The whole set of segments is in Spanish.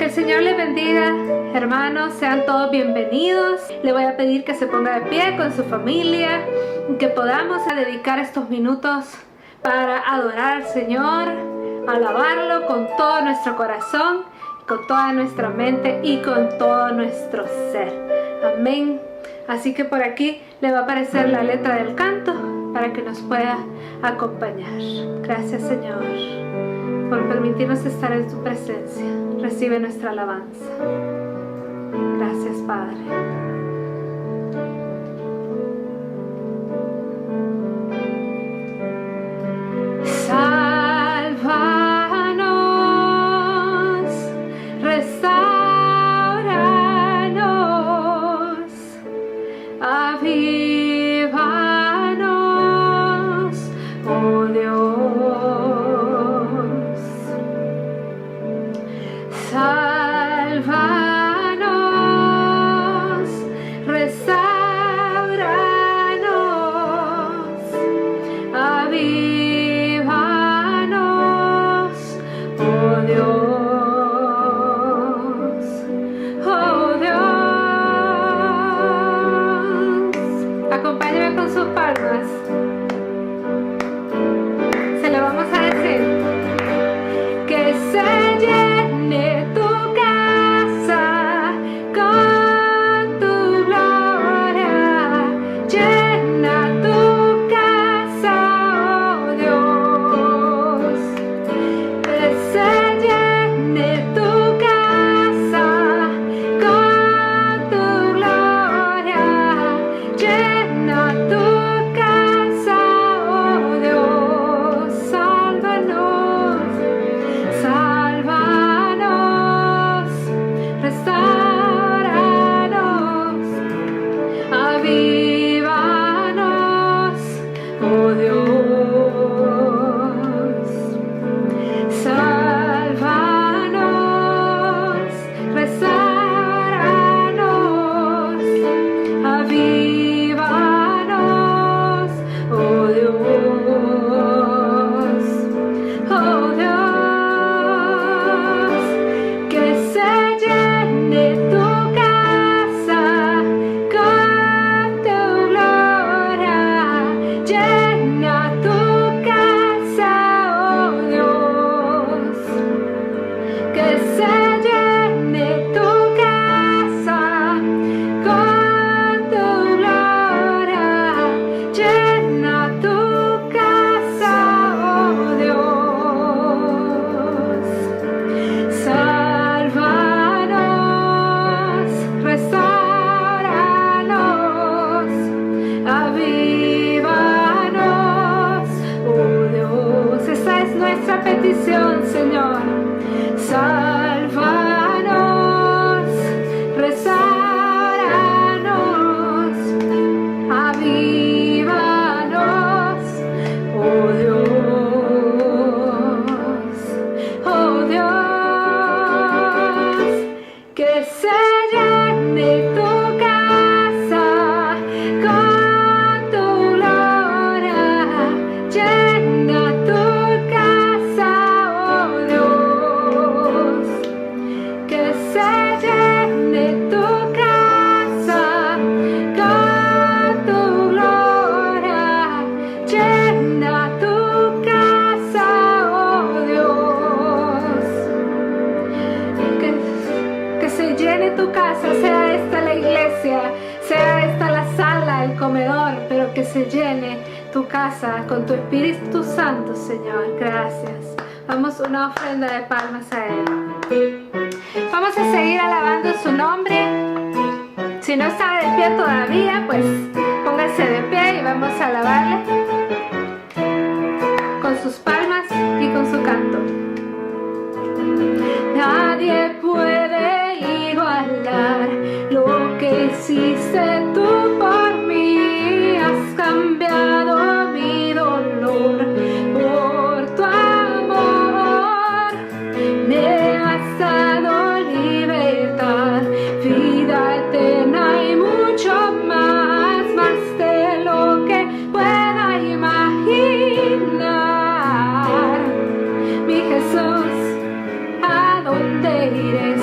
Que el Señor les bendiga, hermanos, sean todos bienvenidos. Le voy a pedir que se ponga de pie con su familia y que podamos dedicar estos minutos para adorar al Señor, alabarlo con todo nuestro corazón, con toda nuestra mente y con todo nuestro ser. Amén. Así que por aquí le va a aparecer la letra del canto para que nos pueda acompañar. Gracias, Señor, por permitirnos estar en tu presencia. Recibe nuestra alabanza. Gracias, Padre. Sálvanos, restauranos, avívanos, oh Dios. Sálvanos, restauranos, avívanos, oh Dios, oh Dios. Acompáñame con sus palmas. Se lo vamos a decir. Que se llene tu casa con tu gloria, llena tu casa, oh Dios. Que se llene tu casa con tu gloria, llena tu casa, oh Dios. Sálvanos. Sálvanos, restauranos, avívanos, oh Dios. Sálvanos, restauranos, avívanos, oh Dios, oh Dios. Que se llene tu casa con tu gloria, llena tu casa, oh Dios. Que se llene tu casa con tu gloria, llena tu casa, oh Dios. Sálvanos, restauranos, avívanos, oh Dios. Esa es nuestra petición, Señor. Sálvanos, restauranos, avívanos, oh Dios, oh Dios. Que se llene tu casa con tu gloria, llena tu casa, oh Dios. Que se llene tu casa con tu gloria, llena tu casa, oh Dios. Que se llene tu casa, sea esta la iglesia, sea esta la sala, el comedor, pero que se llene tu casa con tu Espíritu Santo, Señor. Gracias. Vamos una ofrenda de palmas a Él. Vamos a seguir alabando su nombre. Si no está de pie todavía, pues póngase de pie y vamos a alabarle con sus palmas y con su canto. Nadie puede igualar lo que hiciste tú por mí. Has cambiado mi dolor por tu amor. Me has dado libertad, vida eterna y mucho más, más de lo que pueda imaginar. Mi Jesús, ¿a dónde iré?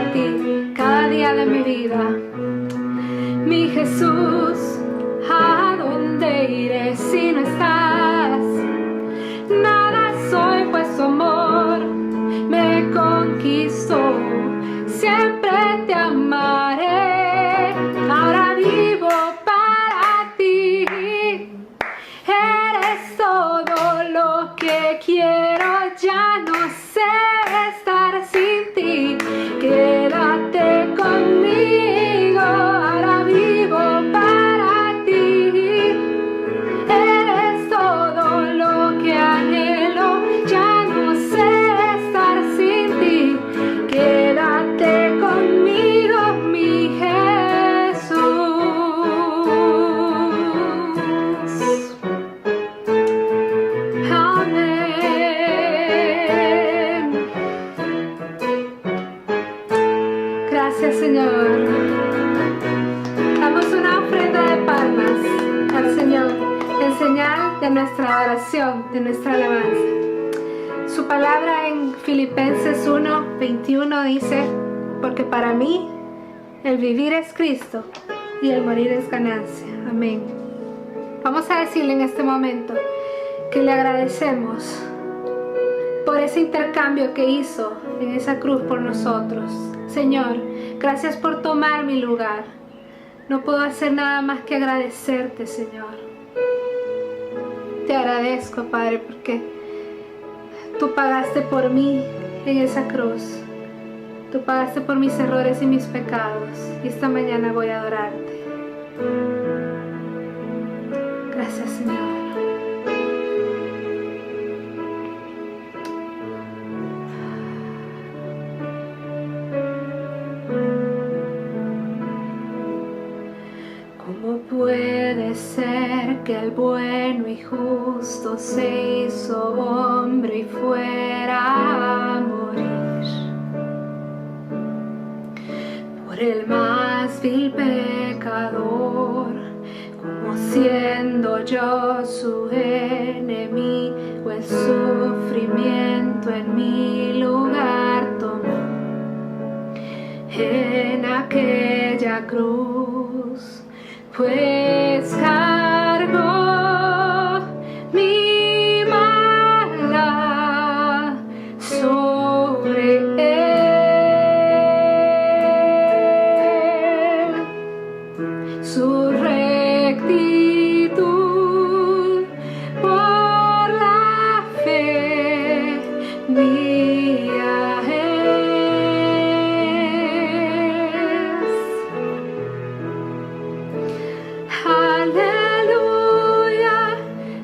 a ti cada día de mi vida. Mi Jesús, ¿a dónde iré si no estás? Nada soy, pues tu amor me conquistó. Siempre te amaré, ahora vivo para ti. Eres todo lo que quiero, ya no sé estar sin ti. Quédate conmigo, ahora vivo para ti. Eres todo lo que anhelo, ya no sé estar sin ti. Quédate conmigo, mi Jesús. Amén. Gracias, Señor. Damos una ofrenda de palmas al Señor en señal de nuestra adoración, de nuestra alabanza. Su palabra en Filipenses 1:21 dice: porque para mí el vivir es Cristo y el morir es ganancia. Amén. Vamos a decirle en este momento que le agradecemos por ese intercambio que hizo en esa cruz por nosotros. Señor, gracias por tomar mi lugar. No puedo hacer nada más que agradecerte, Señor. Te agradezco, Padre, porque tú pagaste por mí en esa cruz. Tú pagaste por mis errores y mis pecados. Y esta mañana voy a adorarte. Gracias, Señor. ¿Cómo puede ser que el bueno y justo se hizo hombre y fuera a morir por el más vil pecador? Como siendo yo su enemigo, el sufrimiento en mi lugar tomó en aquella cruz. Pues cargó mi maldad sobre él, su rectitud por la fe mía Aleluya,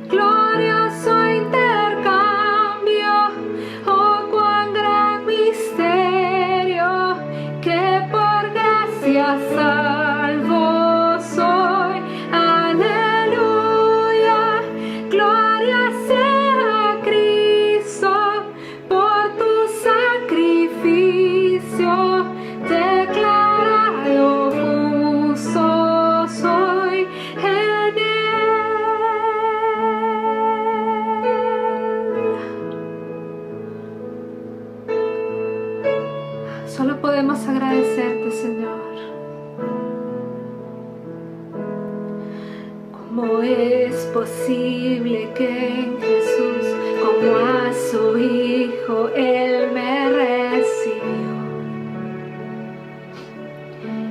glorioso intercambio, oh cuán gran misterio, que por gracia salvo soy. Aleluya, gloria sea a Cristo, por tu sacrificio declarado justo soy en él. Solo podemos agradecerte, Señor. ¿Cómo es posible que en Jesús, como a su Hijo, Él me recibió?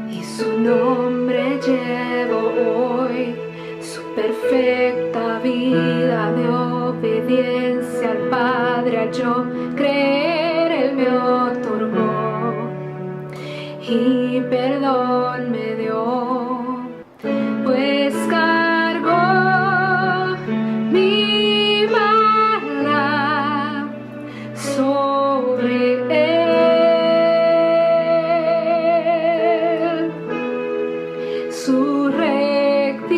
Y su nombre llevo hoy, su perfecta vida de obediencia al Padre, al yo creer, Él me otorgó y perdón me dio, pues cargó mi maldad sobre él, su rectitud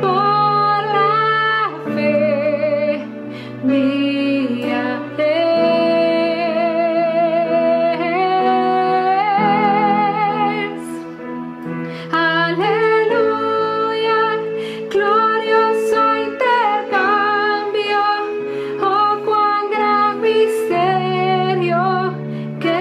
por la fe mía es. Aleluya, glorioso intercambio, oh cuán gran misterio, que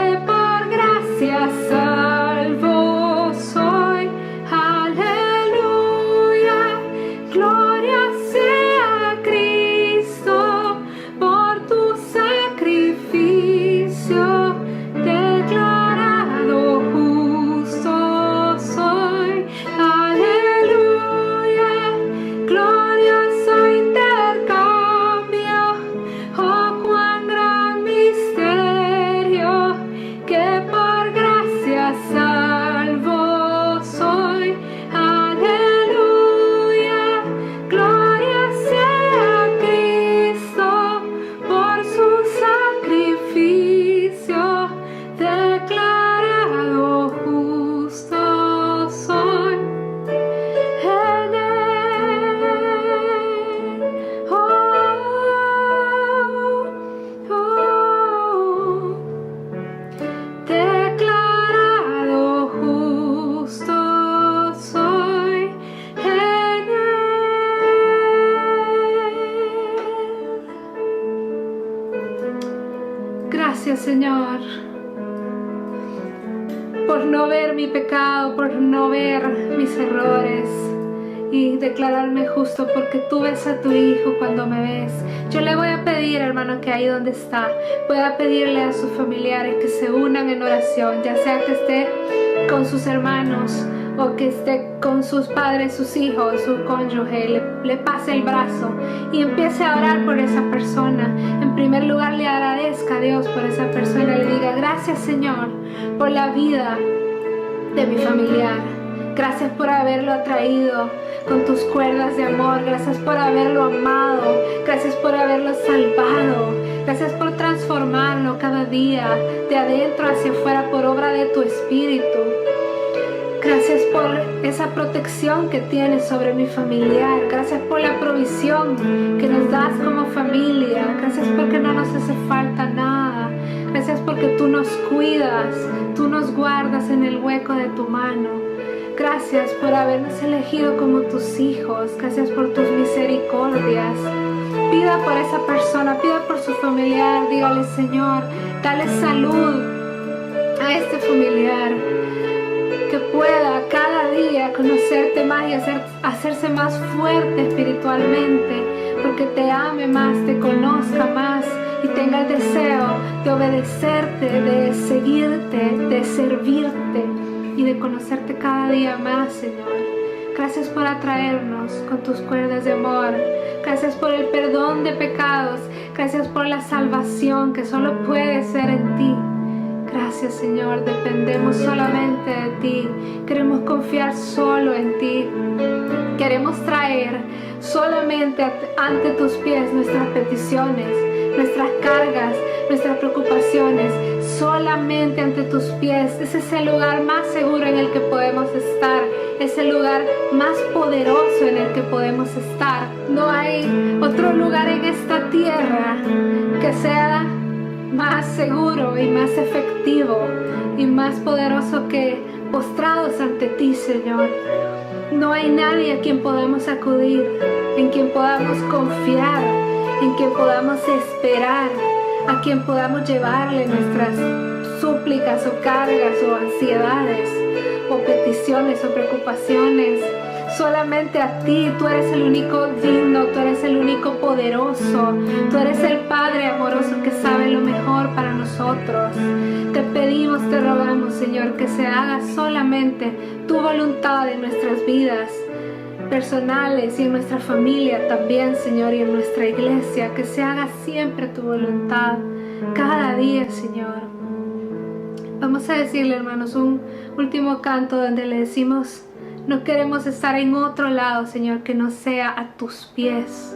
Gracias, Señor, por no ver mi pecado, por no ver mis errores y declararme justo, porque tú ves a tu hijo cuando me ves. Yo le voy a pedir, hermano, que ahí donde está, pueda pedirle a sus familiares que se unan en oración, ya sea que esté con sus hermanos o que esté con sus padres, sus hijos, su cónyuge, le pase el brazo y empiece a orar por esa persona. En primer lugar, le agradezca a Dios por esa persona, le diga: gracias, Señor, por la vida de mi familiar. Gracias por haberlo atraído con tus cuerdas de amor. Gracias por haberlo amado. Gracias por haberlo salvado. Gracias por transformarlo cada día de adentro hacia afuera por obra de tu Espíritu. Gracias por esa protección que tienes sobre mi familiar. Gracias por la provisión que nos das como familia. Gracias porque no nos hace falta nada. Gracias porque tú nos cuidas, tú nos guardas en el hueco de tu mano. Gracias por habernos elegido como tus hijos. Gracias por tus misericordias. Pida por esa persona, pida por su familiar. Dígale: Señor, dale salud a este familiar, que pueda cada día conocerte más y hacerse más fuerte espiritualmente, porque te ame más, te conozca más y tenga el deseo de obedecerte, de seguirte, de servirte y de conocerte cada día más, Señor. Gracias por atraernos con tus cuerdas de amor. Gracias por el perdón de pecados. Gracias por la salvación que solo puede ser en ti. Gracias, Señor, dependemos solamente de ti. Queremos confiar solo en ti. Queremos traer solamente ante tus pies nuestras peticiones, nuestras cargas, nuestras preocupaciones, solamente ante tus pies. Ese es el lugar más seguro en el que podemos estar. Es el lugar más poderoso en el que podemos estar. No hay otro lugar en esta tierra que sea más seguro y más efectivo y más poderoso que postrados ante ti, Señor. No hay nadie a quien podamos acudir, en quien podamos confiar, en quien podamos esperar, a quien podamos llevarle nuestras súplicas o cargas o ansiedades o peticiones o preocupaciones. Solamente a ti. Tú eres el único digno, tú eres el único poderoso, tú eres el Padre amoroso que sabe lo mejor para nosotros. Te pedimos, te rogamos, Señor, que se haga solamente tu voluntad en nuestras vidas personales y en nuestra familia también, Señor, y en nuestra iglesia. Que se haga siempre tu voluntad cada día, Señor. Vamos a decirle, hermanos, un último canto donde le decimos: no queremos estar en otro lado, Señor, que no sea a tus pies,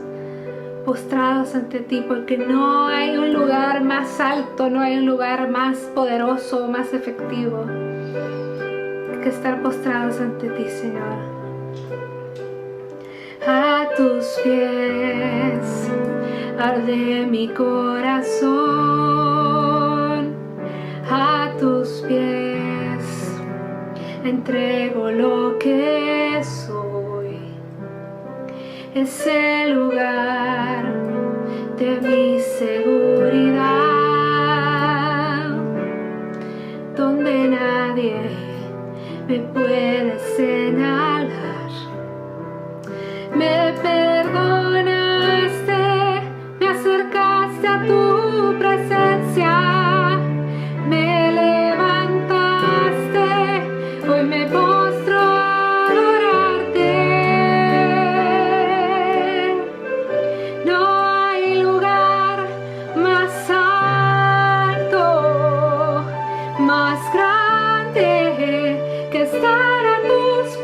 postrados ante ti, porque no hay un lugar más alto, no hay un lugar más poderoso o más efectivo que estar postrados ante ti, Señor. A tus pies arde mi corazón, a tus pies entrego lo que soy. Es el lugar de mi seguridad, donde nadie me puede señalar. Me perdonaste, me acercaste a tu presencia, me levantaste, hoy me postro a adorarte. No hay lugar más alto, más grande que estar a tus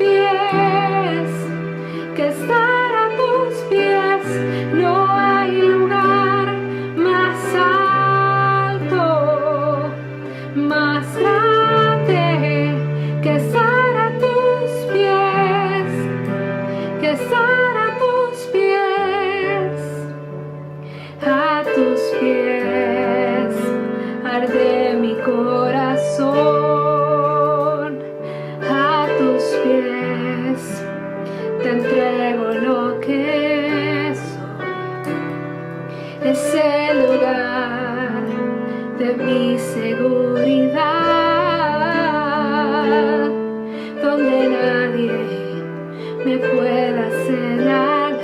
me puedas señalar.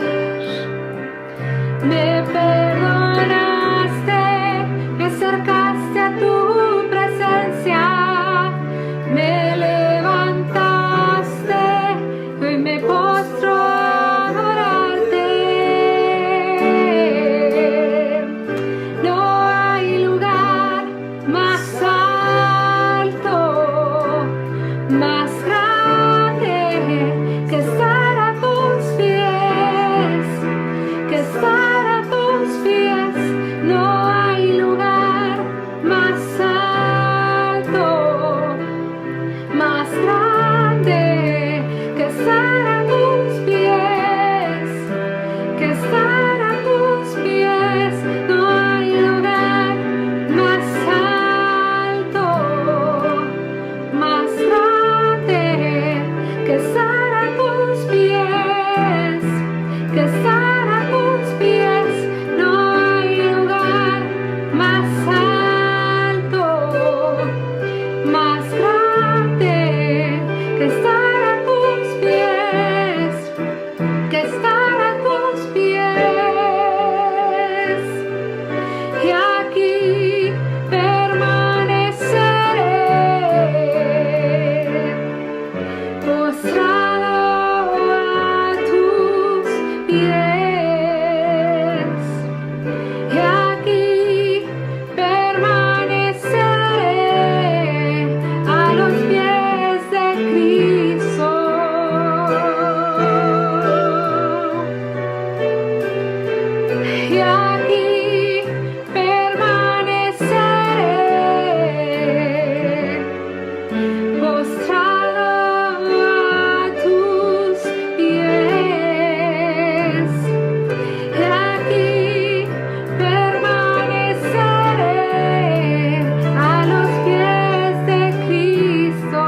Me perdonaste, me acercaste a tu presencia, me levantaste, hoy me postro a adorarte. No hay lugar más alto, más grande que estar a tus pies, que estar a tus pies. No hay lugar más alto, más grande que estar a tus pies, que estar a tus pies. No hay lugar más alto, más grande que estar a tus pies, que estar a tus pies. No hay lugar más alto, más grande que estar a tus pies, que estar a tus pies. Y aquí permaneceré, postrado a tus pies. Y aquí permaneceré a los pies de Cristo. Y aquí permaneceré, postrado a tus pies. Y aquí permaneceré a los pies de Cristo.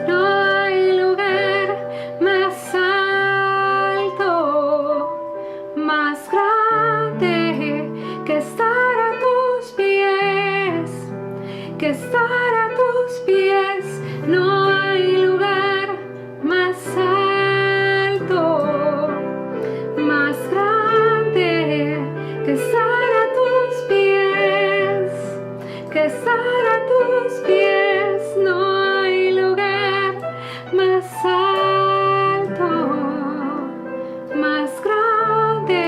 No hay lugar más alto, más grande que estar a tus pies, que estar a tus pies. No hay lugar más alto, más grande que estar a tus pies, que estar a tus pies. No hay lugar más alto, más grande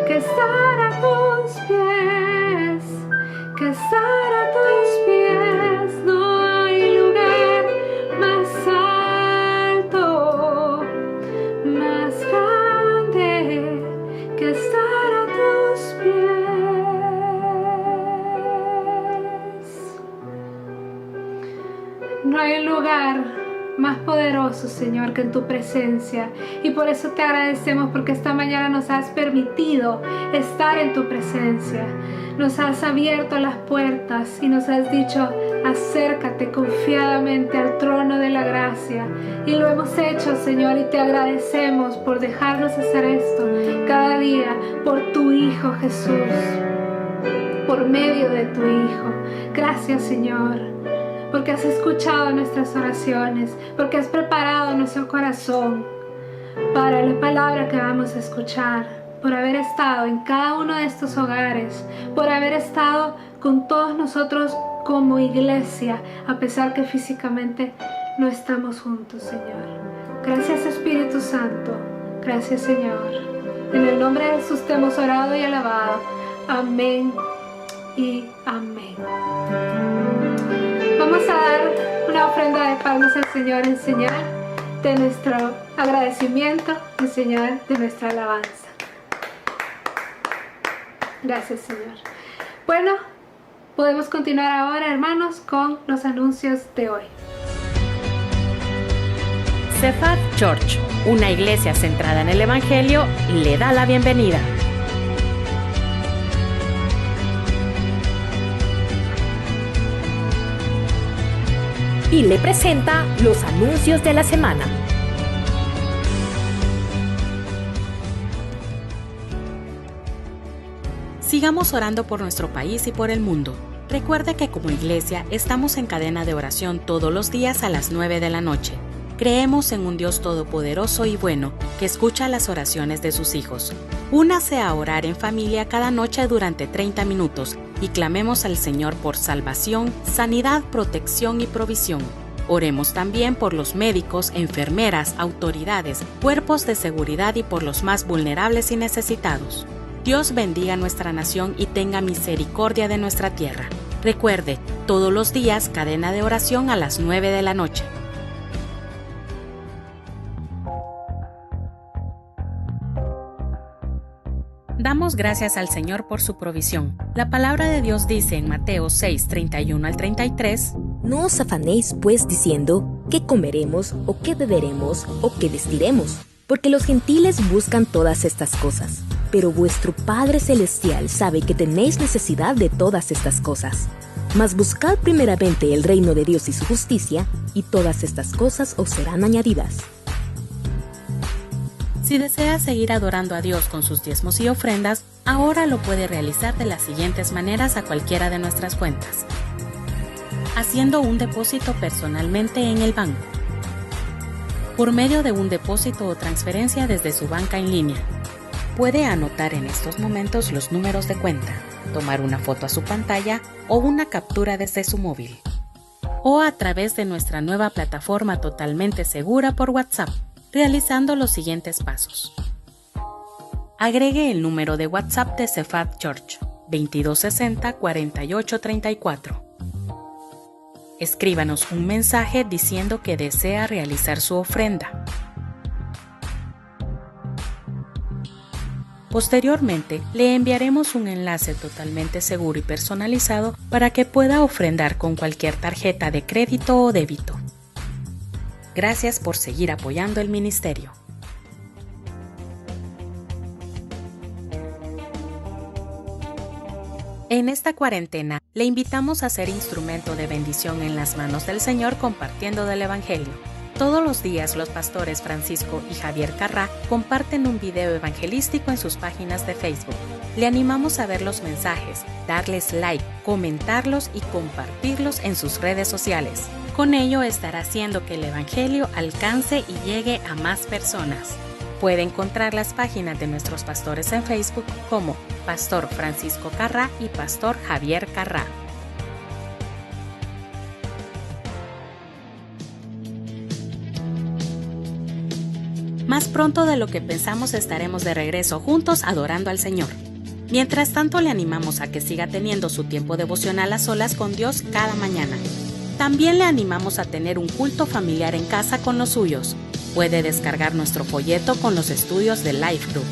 que estar a tus pies, que estar a tus pies. No hay lugar más alto, más grande que estar a tus pies. No hay lugar más poderoso, Señor, que en tu presencia. Y por eso te agradecemos, porque esta mañana nos has permitido estar en tu presencia. Nos has abierto las puertas y nos has dicho: acércate confiadamente al trono de la gracia. Y lo hemos hecho, Señor, y te agradecemos por dejarnos hacer esto cada día por tu Hijo Jesús, por medio de tu Hijo. Gracias, Señor, porque has escuchado nuestras oraciones, porque has preparado nuestro corazón para la palabra que vamos a escuchar, por haber estado en cada uno de estos hogares, por haber estado con todos nosotros como iglesia, a pesar que físicamente no estamos juntos, Señor. Gracias, Espíritu Santo. Gracias, Señor. En el nombre de Jesús te hemos orado y alabado. Amén y amén. Vamos a dar una ofrenda de palmas al Señor en señal de nuestro agradecimiento, en señal de nuestra alabanza. Gracias, Señor. Bueno, podemos continuar ahora, hermanos, con los anuncios de hoy. Cephal Church, una iglesia centrada en el Evangelio, le da la bienvenida. Y le presenta los anuncios de la semana. Sigamos orando por nuestro país y por el mundo. Recuerde que como iglesia estamos en cadena de oración todos los días a las 9 de la noche. Creemos en un Dios todopoderoso y bueno que escucha las oraciones de sus hijos. Únase a orar en familia cada noche durante 30 minutos y clamemos al Señor por salvación, sanidad, protección y provisión. Oremos también por los médicos, enfermeras, autoridades, cuerpos de seguridad y por los más vulnerables y necesitados. Dios bendiga nuestra nación y tenga misericordia de nuestra tierra. Recuerde, todos los días cadena de oración a las 9 de la noche. Damos gracias al Señor por su provisión. La palabra de Dios dice en Mateo 6, 31 al 33: No os afanéis pues diciendo, ¿qué comeremos, o qué beberemos, o qué vestiremos? Porque los gentiles buscan todas estas cosas. Pero vuestro Padre Celestial sabe que tenéis necesidad de todas estas cosas. Mas buscad primeramente el reino de Dios y su justicia, y todas estas cosas os serán añadidas. Si desea seguir adorando a Dios con sus diezmos y ofrendas, ahora lo puede realizar de las siguientes maneras a cualquiera de nuestras cuentas. Haciendo un depósito personalmente en el banco. Por medio de un depósito o transferencia desde su banca en línea. Puede anotar en estos momentos los números de cuenta, tomar una foto a su pantalla o una captura desde su móvil. O a través de nuestra nueva plataforma totalmente segura por WhatsApp, realizando los siguientes pasos. Agregue el número de WhatsApp de Cephad Church, 2260-4834. Escríbanos un mensaje diciendo que desea realizar su ofrenda. Posteriormente, le enviaremos un enlace totalmente seguro y personalizado para que pueda ofrendar con cualquier tarjeta de crédito o débito. Gracias por seguir apoyando el ministerio. En esta cuarentena, le invitamos a ser instrumento de bendición en las manos del Señor compartiendo del Evangelio. Todos los días los pastores Francisco y Javier Carrá comparten un video evangelístico en sus páginas de Facebook. Le animamos a ver los mensajes, darles like, comentarlos y compartirlos en sus redes sociales. Con ello estará haciendo que el Evangelio alcance y llegue a más personas. Puede encontrar las páginas de nuestros pastores en Facebook como Pastor Francisco Carrá y Pastor Javier Carrá. Más pronto de lo que pensamos estaremos de regreso juntos adorando al Señor. Mientras tanto, le animamos a que siga teniendo su tiempo devocional a solas con Dios cada mañana. También le animamos a tener un culto familiar en casa con los suyos. Puede descargar nuestro folleto con los estudios de Life Group.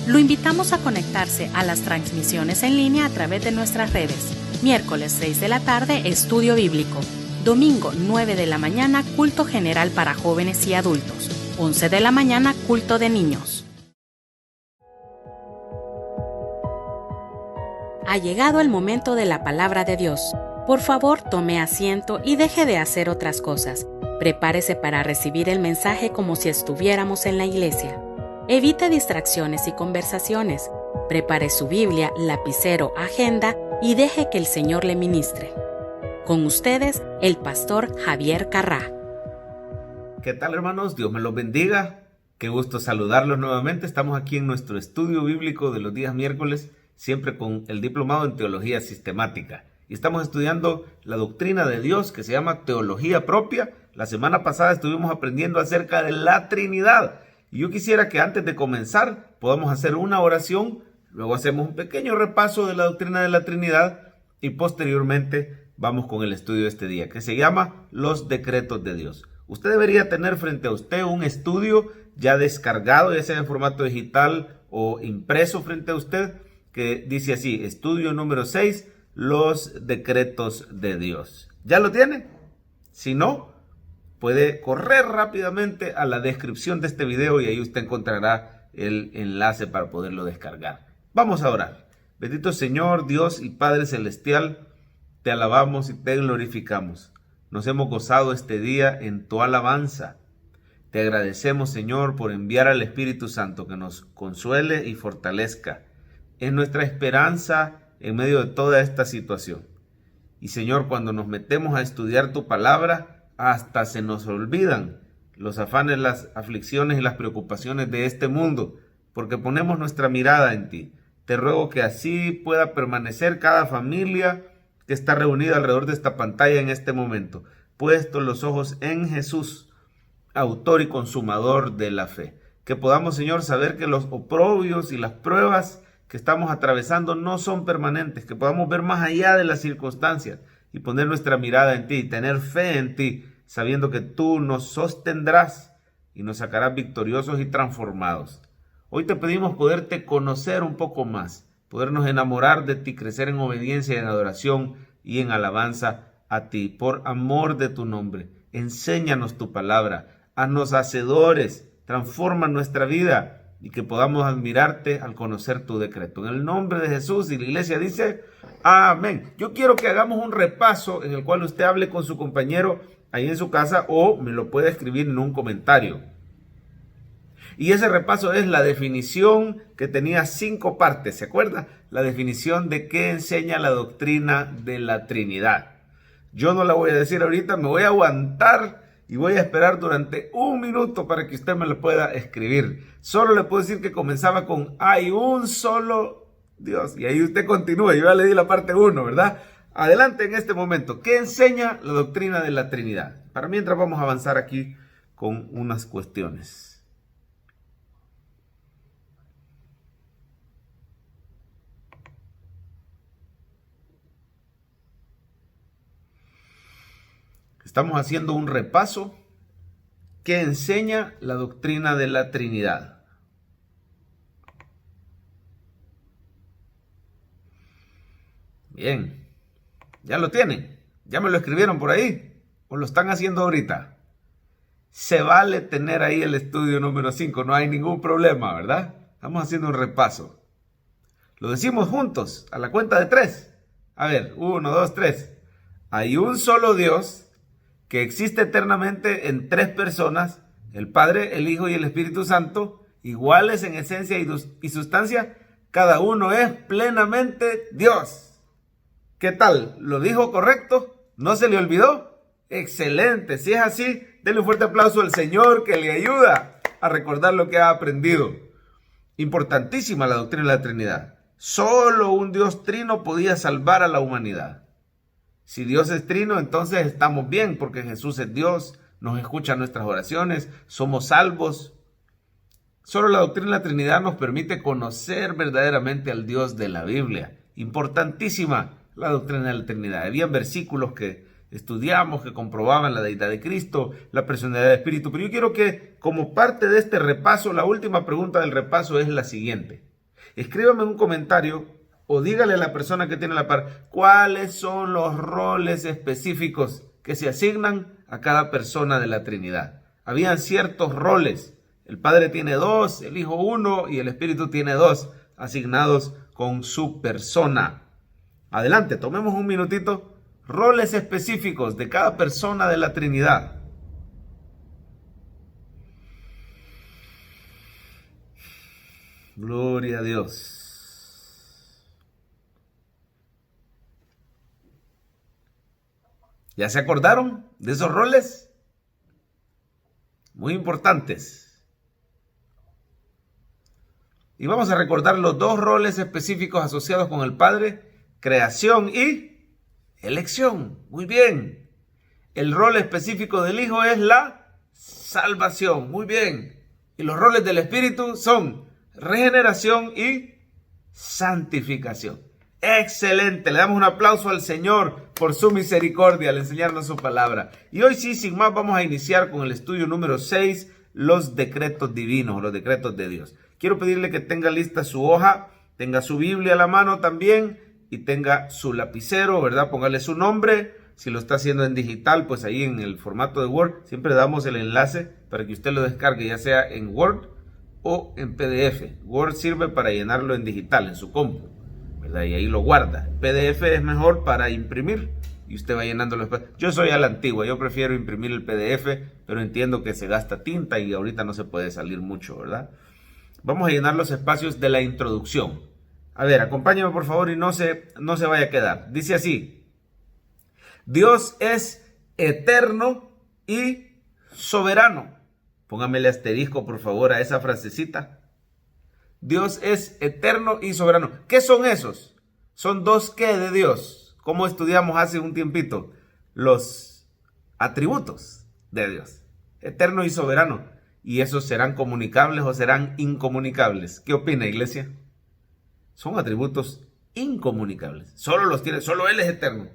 Lo invitamos a conectarse a las transmisiones en línea a través de nuestras redes. Miércoles 6 de la tarde, estudio bíblico. Domingo 9 de la mañana, culto general para jóvenes y adultos. 11 de la mañana, culto de niños. Ha llegado el momento de la palabra de Dios. Por favor, tome asiento y deje de hacer otras cosas. Prepárese para recibir el mensaje como si estuviéramos en la iglesia. Evite distracciones y conversaciones. Prepare su Biblia, lapicero, agenda y deje que el Señor le ministre. Con ustedes, el pastor Javier Carrá. ¿Qué tal, hermanos? Dios me los bendiga. Qué gusto saludarlos nuevamente. Estamos aquí en nuestro estudio bíblico de los días miércoles, siempre con el diplomado en Teología Sistemática. Y estamos estudiando la doctrina de Dios que se llama Teología Propia. La semana pasada estuvimos aprendiendo acerca de la Trinidad. Y yo quisiera que antes de comenzar podamos hacer una oración, luego hacemos un pequeño repaso de la doctrina de la Trinidad y posteriormente vamos con el estudio de este día, que se llama Los Decretos de Dios. Usted debería tener frente a usted un estudio ya descargado, ya sea en formato digital o impreso frente a usted, que dice así: estudio número 6, los decretos de Dios. ¿Ya lo tiene? Si no, puede correr rápidamente a la descripción de este video y ahí usted encontrará el enlace para poderlo descargar. Vamos a orar. Bendito Señor, Dios y Padre Celestial, te alabamos y te glorificamos. Nos hemos gozado este día en tu alabanza. Te agradecemos, Señor, por enviar al Espíritu Santo que nos consuele y fortalezca. Es nuestra esperanza en medio de toda esta situación. Y Señor, cuando nos metemos a estudiar tu palabra, hasta se nos olvidan los afanes, las aflicciones y las preocupaciones de este mundo, porque ponemos nuestra mirada en ti. Te ruego que así pueda permanecer cada familia que está reunida alrededor de esta pantalla en este momento, puestos los ojos en Jesús, autor y consumador de la fe. Que podamos, Señor, saber que los oprobios y las pruebas que estamos atravesando no son permanentes, que podamos ver más allá de las circunstancias y poner nuestra mirada en ti y tener fe en ti, sabiendo que tú nos sostendrás y nos sacarás victoriosos y transformados. Hoy te pedimos poderte conocer un poco más, podernos enamorar de ti, crecer en obediencia y en adoración y en alabanza a ti, por amor de tu nombre. Enséñanos tu palabra, haznos hacedores, transforma nuestra vida y que podamos admirarte al conocer tu decreto. En el nombre de Jesús, y la iglesia dice, amén. Yo quiero que hagamos un repaso en el cual usted hable con su compañero ahí en su casa o me lo puede escribir en un comentario. Y ese repaso es la definición que tenía 5 partes, ¿se acuerda? La definición de qué enseña la doctrina de la Trinidad. Yo no la voy a decir ahorita, me voy a aguantar y voy a esperar durante 1 minuto para que usted me lo pueda escribir. Solo le puedo decir que comenzaba con hay un solo Dios. Y ahí usted continúa, yo ya le di la parte 1, ¿verdad? Adelante en este momento. ¿Qué enseña la doctrina de la Trinidad? Para mientras vamos a avanzar aquí con unas cuestiones. Estamos haciendo un repaso que enseña la doctrina de la Trinidad. Bien, ya lo tienen, ya me lo escribieron por ahí o lo están haciendo ahorita. Se vale tener ahí el estudio número 5, no hay ningún problema, ¿verdad? Estamos haciendo un repaso. Lo decimos juntos, a la cuenta de 3. A ver, 1, 2, 3. Hay un solo Dios que existe eternamente en 3 personas, el Padre, el Hijo y el Espíritu Santo, iguales en esencia y sustancia, cada uno es plenamente Dios. ¿Qué tal? ¿Lo dijo correcto? ¿No se le olvidó? Excelente, si es así, denle un fuerte aplauso al Señor que le ayuda a recordar lo que ha aprendido. Importantísima la doctrina de la Trinidad. Solo un Dios trino podía salvar a la humanidad. Si Dios es trino, entonces estamos bien, porque Jesús es Dios, nos escucha nuestras oraciones, somos salvos. Solo la doctrina de la Trinidad nos permite conocer verdaderamente al Dios de la Biblia. Importantísima la doctrina de la Trinidad. Habían versículos que estudiamos, que comprobaban la deidad de Cristo, la personalidad del Espíritu. Pero yo quiero que, como parte de este repaso, la última pregunta del repaso es la siguiente. Escríbame un comentario o dígale a la persona que tiene la par, ¿cuáles son los roles específicos que se asignan a cada persona de la Trinidad? Habían ciertos roles. El Padre tiene 2, el Hijo 1 y el Espíritu tiene 2, asignados con su persona. Adelante, tomemos un minutito. Roles específicos de cada persona de la Trinidad. Gloria a Dios. ¿Ya se acordaron de esos roles? Muy importantes. Y vamos a recordar los 2 roles específicos asociados con el Padre: creación y elección. Muy bien. El rol específico del Hijo es la salvación. Muy bien. Y los roles del Espíritu son regeneración y santificación. Excelente, le damos un aplauso al Señor por su misericordia al enseñarnos su palabra. Y hoy sí, sin más, vamos a iniciar con el estudio número 6, los decretos divinos, los decretos de Dios. Quiero pedirle que tenga lista su hoja, tenga su Biblia a la mano también y tenga su lapicero, ¿verdad? Póngale su nombre. Si lo está haciendo en digital, pues ahí en el formato de Word, siempre damos el enlace para que usted lo descargue, ya sea en Word o en PDF. Word sirve para llenarlo en digital, en su compu, ¿verdad? Y ahí lo guarda. PDF es mejor para imprimir y usted va llenando los espacios. Yo soy a la antigua, yo prefiero imprimir el PDF, pero entiendo que se gasta tinta y ahorita no se puede salir mucho, ¿verdad? Vamos a llenar los espacios de la introducción. A ver, acompáñame por favor y no se vaya a quedar. Dice así: Dios es eterno y soberano. Póngame el asterisco por favor a esa frasecita. Dios es eterno y soberano. ¿Qué son esos? Son dos ¿qué de Dios? Como estudiamos hace un tiempito, los atributos de Dios. Eterno y soberano. ¿Y esos serán comunicables o serán incomunicables? ¿Qué opina, iglesia? Son atributos incomunicables. Solo los tiene, solo Él es eterno.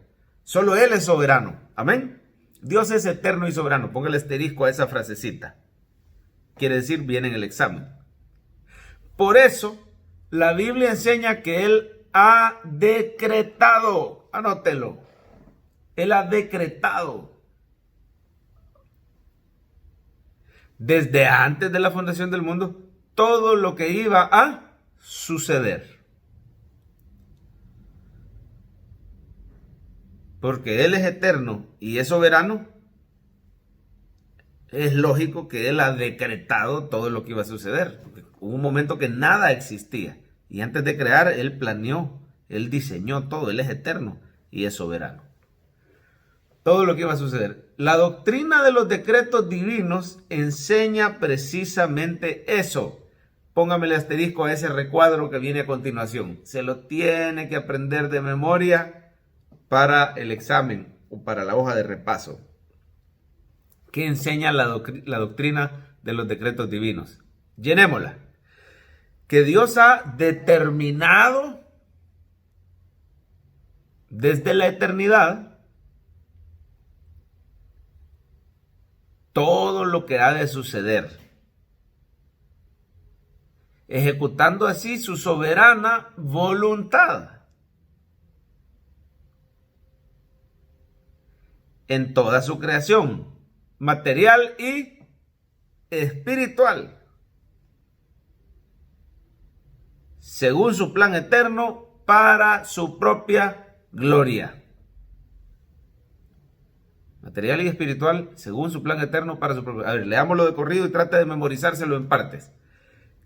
Solo Él es soberano. Amén. Dios es eterno y soberano. Ponga el asterisco a esa frasecita. Quiere decir, viene en el examen. Por eso, la Biblia enseña que Él ha decretado. Anótelo. Él ha decretado. Desde antes de la fundación del mundo, todo lo que iba a suceder. Porque Él es eterno y es soberano, es lógico que Él ha decretado todo lo que iba a suceder. Porque hubo un momento que nada existía. Y antes de crear, Él planeó, Él diseñó todo. Él es eterno y es soberano. Todo lo que iba a suceder. La doctrina de los decretos divinos enseña precisamente eso. Póngame el asterisco a ese recuadro que viene a continuación. Se lo tiene que aprender de memoria para el examen o para la hoja de repaso. ¿Qué enseña la doctrina de los decretos divinos? Llenémosla. Que Dios ha determinado desde la eternidad todo lo que ha de suceder, ejecutando así su soberana voluntad en toda su creación, material y espiritual, según su plan eterno para su propia gloria. Material y espiritual, según su plan eterno para su propia gloria. A ver, leámoslo de corrido y trate de memorizárselo en partes.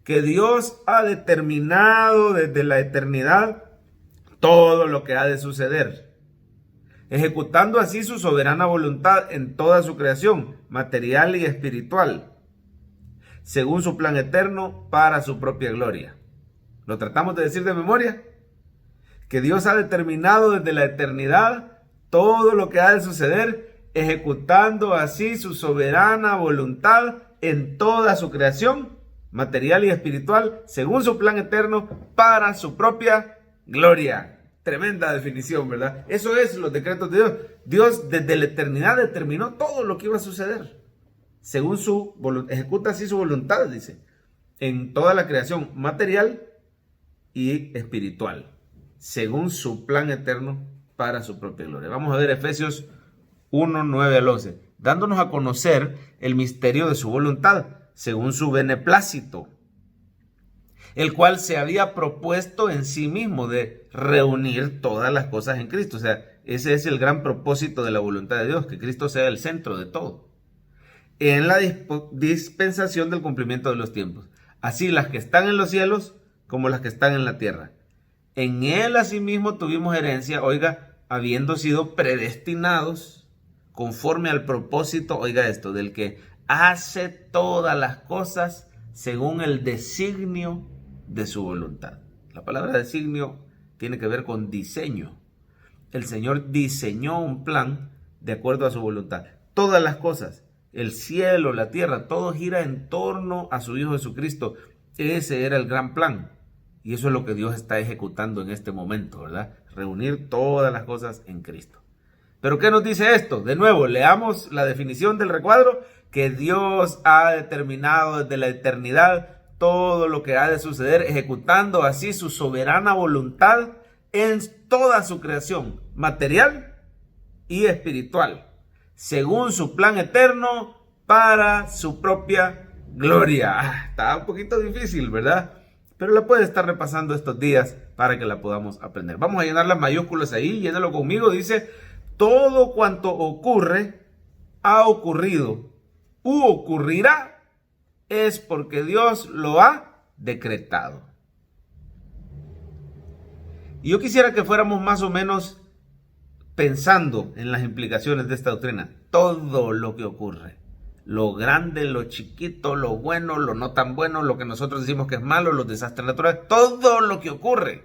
Que Dios ha determinado desde la eternidad todo lo que ha de suceder, ejecutando así su soberana voluntad en toda su creación, material y espiritual, según su plan eterno para su propia gloria. ¿Lo tratamos de decir de memoria? Que Dios ha determinado desde la eternidad todo lo que ha de suceder, ejecutando así su soberana voluntad en toda su creación, material y espiritual, según su plan eterno para su propia gloria. Tremenda definición, ¿verdad? Eso es los decretos de Dios. Dios desde la eternidad determinó todo lo que iba a suceder. Según su voluntad, ejecuta así su voluntad, dice, en toda la creación material y espiritual, según su plan eterno para su propia gloria. Vamos a ver Efesios 1, 9 al 11, dándonos a conocer el misterio de su voluntad, según su beneplácito, el cual se había propuesto en sí mismo de reunir todas las cosas en Cristo. O sea, ese es el gran propósito de la voluntad de Dios, que Cristo sea el centro de todo, en la dispensación del cumplimiento de los tiempos, así las que están en los cielos como las que están en la tierra. En Él asimismo tuvimos herencia, oiga, habiendo sido predestinados conforme al propósito, oiga esto, del que hace todas las cosas según el designio de su voluntad. La palabra designio tiene que ver con diseño. El Señor diseñó un plan de acuerdo a su voluntad. Todas las cosas, el cielo, la tierra, todo gira en torno a su Hijo Jesucristo. Ese era el gran plan. Y eso es lo que Dios está ejecutando en este momento, ¿verdad? Reunir todas las cosas en Cristo. ¿Pero qué nos dice esto? De nuevo, leamos la definición del recuadro, que Dios ha determinado desde la eternidad todo lo que ha de suceder, ejecutando así su soberana voluntad en toda su creación, material y espiritual, según su plan eterno para su propia gloria. Está un poquito difícil, ¿verdad? Pero la puede estar repasando estos días para que la podamos aprender. Vamos a llenar las mayúsculas ahí, llénalo conmigo. Dice: todo cuanto ocurre, ha ocurrido u ocurrirá, es porque Dios lo ha decretado. Y yo quisiera que fuéramos más o menos pensando en las implicaciones de esta doctrina. Todo lo que ocurre, lo grande, lo chiquito, lo bueno, lo no tan bueno, lo que nosotros decimos que es malo, los desastres naturales, todo lo que ocurre.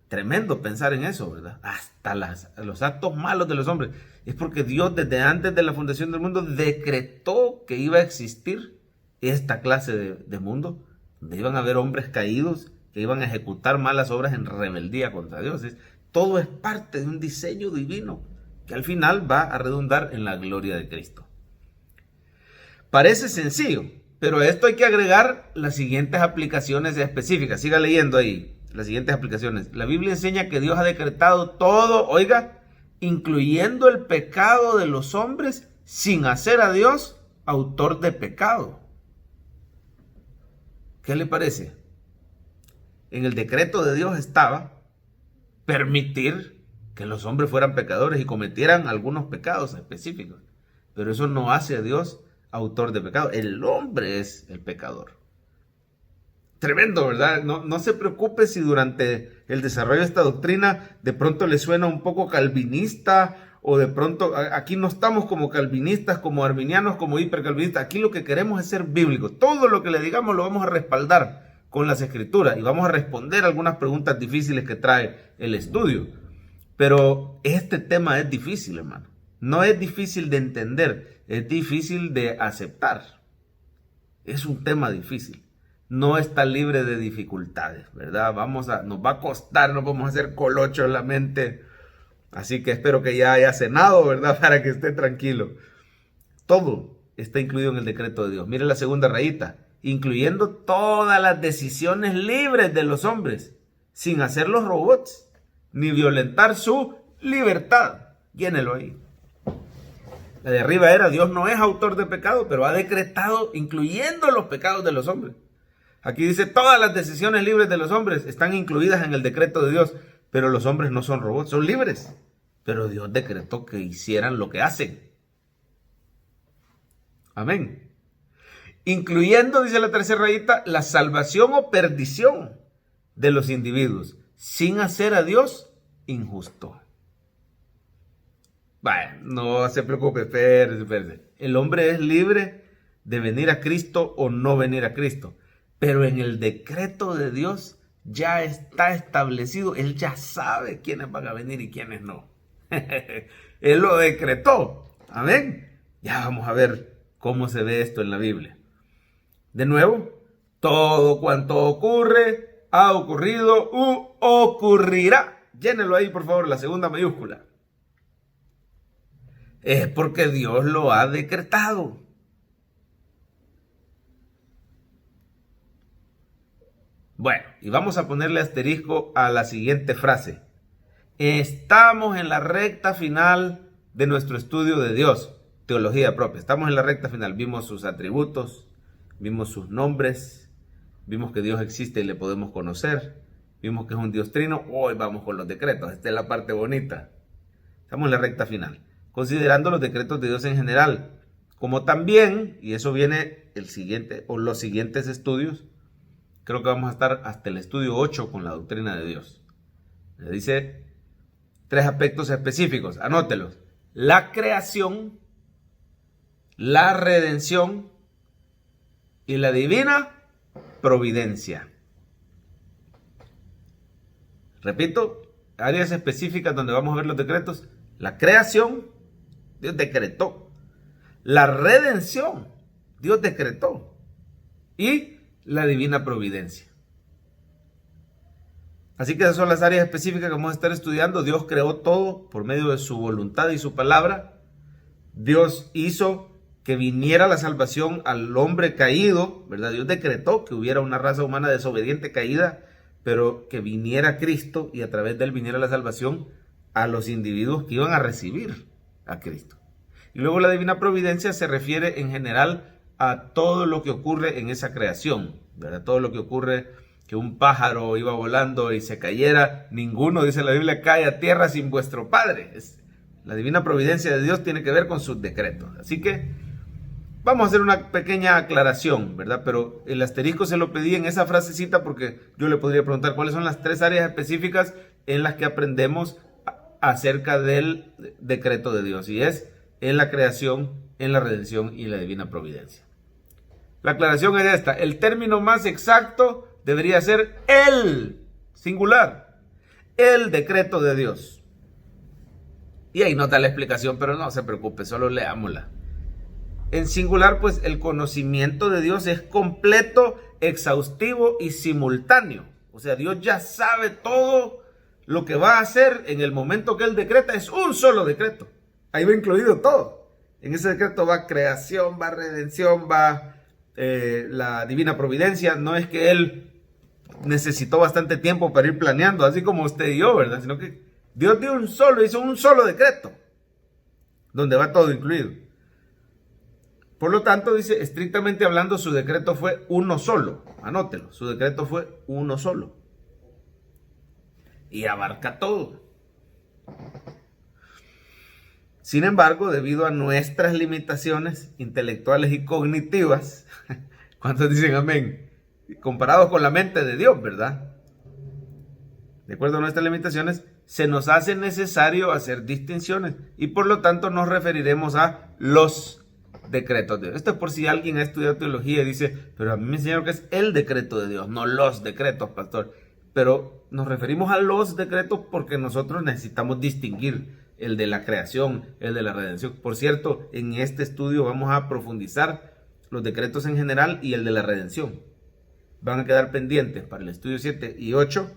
Tremendo pensar en eso, ¿verdad? Hasta los actos malos de los hombres. Es porque Dios desde antes de la fundación del mundo decretó que iba a existir esta clase de mundo, donde iban a haber hombres caídos que iban a ejecutar malas obras en rebeldía contra Dios. Todo es parte de un diseño divino que al final va a redundar en la gloria de Cristo. Parece sencillo, pero a esto hay que agregar las siguientes aplicaciones específicas. Siga leyendo ahí las siguientes aplicaciones. La Biblia enseña que Dios ha decretado todo, oiga, incluyendo el pecado de los hombres, sin hacer a Dios autor de pecado. ¿Qué le parece? En el decreto de Dios estaba permitir que los hombres fueran pecadores y cometieran algunos pecados específicos. Pero eso no hace a Dios autor de pecado. El hombre es el pecador. Tremendo, ¿verdad? No se preocupe si durante el desarrollo de esta doctrina de pronto le suena un poco calvinista, o de pronto aquí no estamos como calvinistas, como arminianos, como hipercalvinistas. Aquí lo que queremos es ser bíblicos. Todo lo que le digamos lo vamos a respaldar con las escrituras y vamos a responder algunas preguntas difíciles que trae el estudio. Pero este tema es difícil, hermano. No es difícil de entender, es difícil de aceptar. Es un tema difícil. No está libre de dificultades, ¿verdad? Nos va a costar, nos vamos a hacer colocho en la mente. Así que espero que ya haya cenado, ¿verdad? Para que esté tranquilo. Todo está incluido en el decreto de Dios. Mire la segunda rayita. Incluyendo todas las decisiones libres de los hombres, sin hacerlos robots, ni violentar su libertad. Llénelo ahí. La de arriba era: Dios no es autor de pecado, pero ha decretado, incluyendo los pecados de los hombres. Aquí dice: todas las decisiones libres de los hombres están incluidas en el decreto de Dios, pero los hombres no son robots, son libres. Pero Dios decretó que hicieran lo que hacen. Amén. Incluyendo, dice la tercera rayita, la salvación o perdición de los individuos, sin hacer a Dios injusto. Bueno, no se preocupe, espérese. El hombre es libre de venir a Cristo o no venir a Cristo. Pero en el decreto de Dios ya está establecido. Él ya sabe quiénes van a venir y quiénes no. Él lo decretó. Amén. Ya vamos a ver cómo se ve esto en la Biblia. De nuevo, todo cuanto ocurre, ha ocurrido u ocurrirá. Llénelo ahí, por favor, la segunda mayúscula. Es porque Dios lo ha decretado. Bueno, y vamos a ponerle asterisco a la siguiente frase. Estamos en la recta final de nuestro estudio de Dios, teología propia. Estamos en la recta final. Vimos sus atributos, vimos sus nombres, vimos que Dios existe y le podemos conocer, vimos que es un Dios trino. Hoy vamos con los decretos. Esta es la parte bonita. Estamos en la recta final, considerando los decretos de Dios en general, como también, y eso viene el siguiente o los siguientes estudios. Creo que vamos a estar hasta el estudio 8 con la doctrina de Dios. Le dice 3 aspectos específicos, anótelos: la creación, la redención y la divina providencia. Repito, áreas específicas donde vamos a ver los decretos: la creación, Dios decretó; la redención, Dios decretó; y la divina providencia. Así que esas son las áreas específicas que vamos a estar estudiando. Dios creó todo por medio de su voluntad y su palabra. Dios hizo que viniera la salvación al hombre caído, ¿verdad? Dios decretó que hubiera una raza humana desobediente, caída, pero que viniera Cristo y a través de él viniera la salvación a los individuos que iban a recibir a Cristo. Y luego la divina providencia se refiere en general a todo lo que ocurre en esa creación, ¿verdad? Todo lo que ocurre, que un pájaro iba volando y se cayera. Ninguno, dice la Biblia, cae a tierra sin vuestro Padre. La divina providencia de Dios tiene que ver con sus decretos. Así que Vamos a hacer una pequeña aclaración, ¿verdad? Pero el asterisco se lo pedí en esa frasecita porque yo le podría preguntar cuáles son las 3 áreas específicas en las que aprendemos acerca del decreto de Dios. Y es en la creación, en la redención y en la divina providencia. La aclaración es esta. El término más exacto debería ser el singular, el decreto de Dios. Y ahí no está la explicación, pero no se preocupe, solo leámosla. En singular, pues el conocimiento de Dios es completo, exhaustivo y simultáneo. O sea, Dios ya sabe todo lo que va a hacer en el momento que Él decreta. Es un solo decreto. Ahí va incluido todo. En ese decreto va creación, va redención, va la divina providencia. No es que Él necesitó bastante tiempo para ir planeando, así como usted y yo, ¿verdad? Sino que Dios hizo un solo decreto, donde va todo incluido. Por lo tanto, dice, estrictamente hablando, su decreto fue uno solo. Anótelo, su decreto fue uno solo. Y abarca todo. Sin embargo, debido a nuestras limitaciones intelectuales y cognitivas, ¿cuántos dicen amén? Comparados con la mente de Dios, ¿verdad? De acuerdo a nuestras limitaciones, se nos hace necesario hacer distinciones y por lo tanto nos referiremos a los decretos de Dios. Esto es por si alguien ha estudiado teología y dice, pero a mí me enseñaron que es el decreto de Dios, no los decretos, pastor. Pero nos referimos a los decretos porque nosotros necesitamos distinguir el de la creación, el de la redención. Por cierto, en este estudio vamos a profundizar los decretos en general y el de la redención. Van a quedar pendientes para el estudio 7 y 8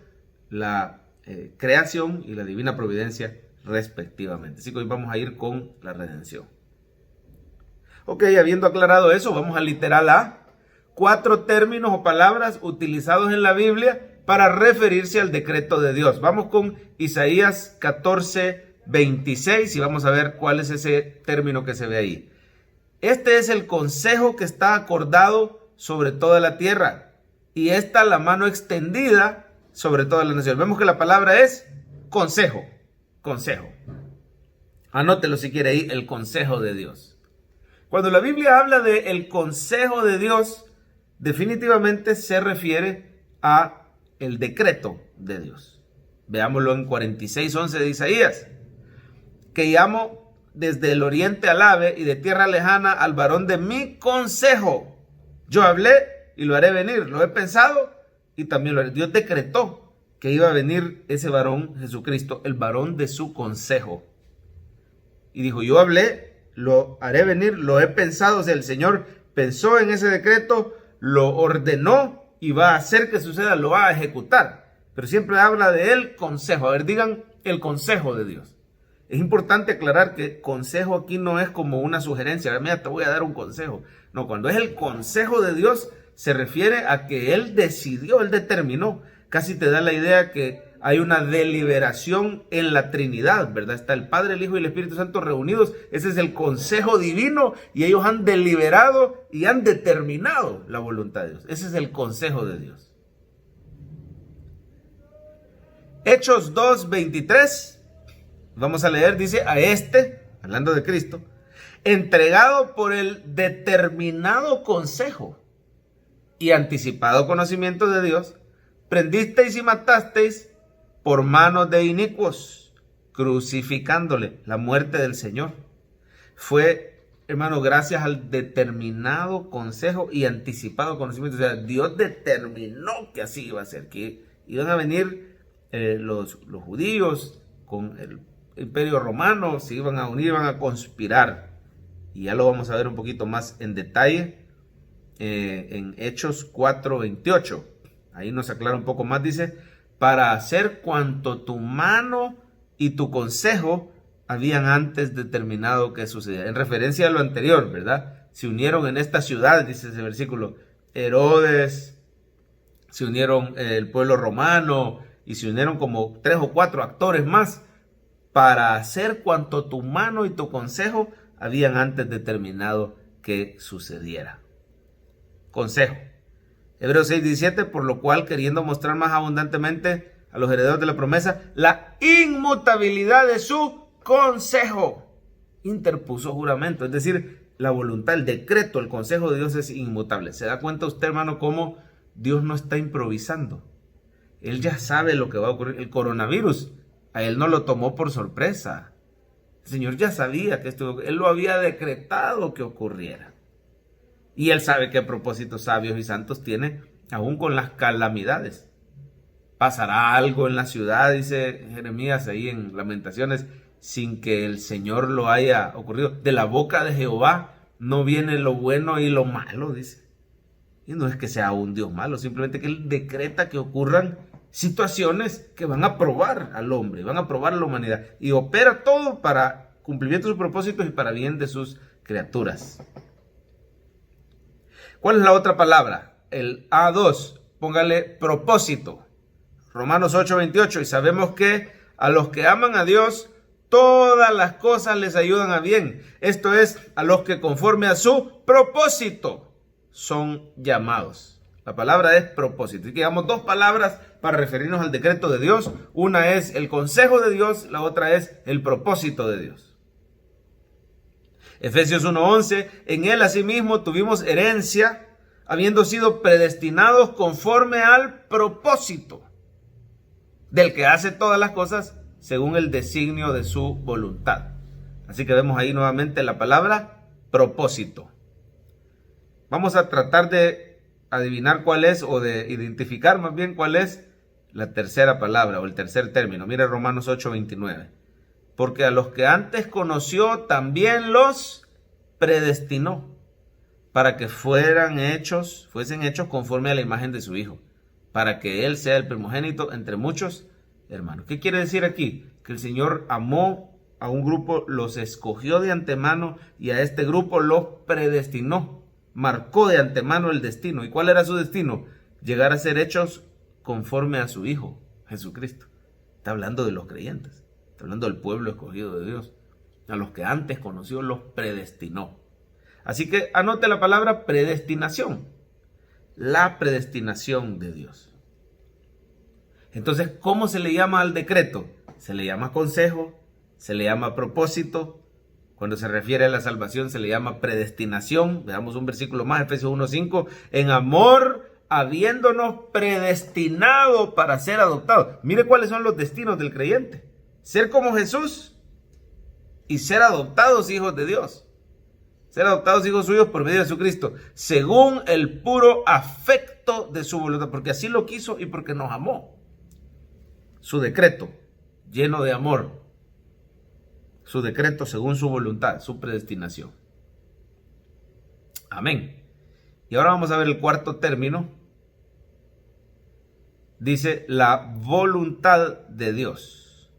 la creación y la divina providencia respectivamente. Así que hoy vamos a ir con la redención. Ok, habiendo aclarado eso, vamos al literal A. 4 términos o palabras utilizados en la Biblia para referirse al decreto de Dios. Vamos con Isaías 14:26 y vamos a ver cuál es ese término que se ve ahí. Este es el consejo que está acordado sobre toda la tierra y esta la mano extendida sobre toda la nación. Vemos que la palabra es consejo. Consejo. Anótelo si quiere ahí, el consejo de Dios. Cuando la Biblia habla de el consejo de Dios, definitivamente se refiere a el decreto de Dios. Veámoslo en 46:11 de Isaías. Que llamo desde el oriente al ave y de tierra lejana al varón de mi consejo. Yo hablé y lo haré venir. Lo he pensado y también lo haré. Dios decretó que iba a venir ese varón, Jesucristo, el varón de su consejo. Y dijo, yo hablé, lo haré venir, lo he pensado. O sea, el Señor pensó en ese decreto, lo ordenó y va a hacer que suceda, lo va a ejecutar. Pero siempre habla de el consejo. A ver, digan el consejo de Dios. Es importante aclarar que consejo aquí no es como una sugerencia. Mira, te voy a dar un consejo. No, cuando es el consejo de Dios, se refiere a que Él decidió, Él determinó. Casi te da la idea que hay una deliberación en la Trinidad, ¿verdad? Está el Padre, el Hijo y el Espíritu Santo reunidos. Ese es el consejo divino y ellos han deliberado y han determinado la voluntad de Dios. Ese es el consejo de Dios. Hechos 2:23. Vamos a leer, dice, a este, hablando de Cristo, entregado por el determinado consejo y anticipado conocimiento de Dios, prendisteis y matasteis por manos de inicuos, crucificándole la muerte del Señor. Fue, hermano, gracias al determinado consejo y anticipado conocimiento. O sea, Dios determinó que así iba a ser, que iban a venir los judíos con el Imperio Romano, se iban a unir, iban a conspirar. Y ya lo vamos a ver un poquito más en detalle en Hechos 4:28. Ahí nos aclara un poco más, dice, para hacer cuanto tu mano y tu consejo habían antes determinado que sucediera. En referencia a lo anterior, ¿verdad? Se unieron en esta ciudad, dice ese versículo, Herodes, se unieron el pueblo romano y se unieron como 3 o 4 actores más para hacer cuanto tu mano y tu consejo habían antes determinado que sucediera. Consejo. Hebreos 6:17, por lo cual, queriendo mostrar más abundantemente a los herederos de la promesa la inmutabilidad de su consejo, interpuso juramento. Es decir, la voluntad, el decreto, el consejo de Dios es inmutable. ¿Se da cuenta usted, hermano, cómo Dios no está improvisando? Él ya sabe lo que va a ocurrir. El coronavirus, a él no lo tomó por sorpresa. El Señor ya sabía que esto, él lo había decretado que ocurriera. Y él sabe qué propósitos sabios y santos tiene, aún con las calamidades. Pasará algo en la ciudad, dice Jeremías ahí en Lamentaciones, sin que el Señor lo haya ocurrido. De la boca de Jehová no viene lo bueno y lo malo, dice. Y no es que sea un Dios malo, simplemente que Él decreta que ocurran situaciones que van a probar al hombre, van a probar a la humanidad. Y opera todo para cumplimiento de sus propósitos y para bien de sus criaturas. ¿Cuál es la otra palabra? El A2, póngale propósito. Romanos 8:28, y sabemos que a los que aman a Dios, todas las cosas les ayudan a bien. Esto es, a los que conforme a su propósito son llamados. La palabra es propósito. Y que digamos dos palabras para referirnos al decreto de Dios. Una es el consejo de Dios, la otra es el propósito de Dios. Efesios 1:11, en él asimismo tuvimos herencia, habiendo sido predestinados conforme al propósito del que hace todas las cosas según el designio de su voluntad. Así que vemos ahí nuevamente la palabra propósito. Vamos a tratar de adivinar cuál es, o de identificar más bien cuál es la tercera palabra o el tercer término. Mira Romanos 8:29. Porque a los que antes conoció también los predestinó para que fuesen hechos conforme a la imagen de su Hijo, para que Él sea el primogénito entre muchos hermanos. ¿Qué quiere decir aquí? Que el Señor amó a un grupo, los escogió de antemano y a este grupo los predestinó, marcó de antemano el destino. ¿Y cuál era su destino? Llegar a ser hechos conforme a su Hijo, Jesucristo. Está hablando de los creyentes, está hablando del pueblo escogido de Dios. A los que antes conoció los predestinó. Así que anote la palabra predestinación. La predestinación de Dios. Entonces, ¿cómo se le llama al decreto? Se le llama consejo, se le llama propósito. Cuando se refiere a la salvación se le llama predestinación. Veamos un versículo más, Efesios 1:5. En amor, habiéndonos predestinado para ser adoptados. Mire cuáles son los destinos del creyente. Ser como Jesús y ser adoptados hijos de Dios. Ser adoptados hijos suyos por medio de Jesucristo, según el puro afecto de su voluntad, porque así lo quiso y porque nos amó. Su decreto, lleno de amor. Su decreto según su voluntad, su predestinación. Amén. Y ahora vamos a ver el cuarto término. Dice la voluntad de Dios.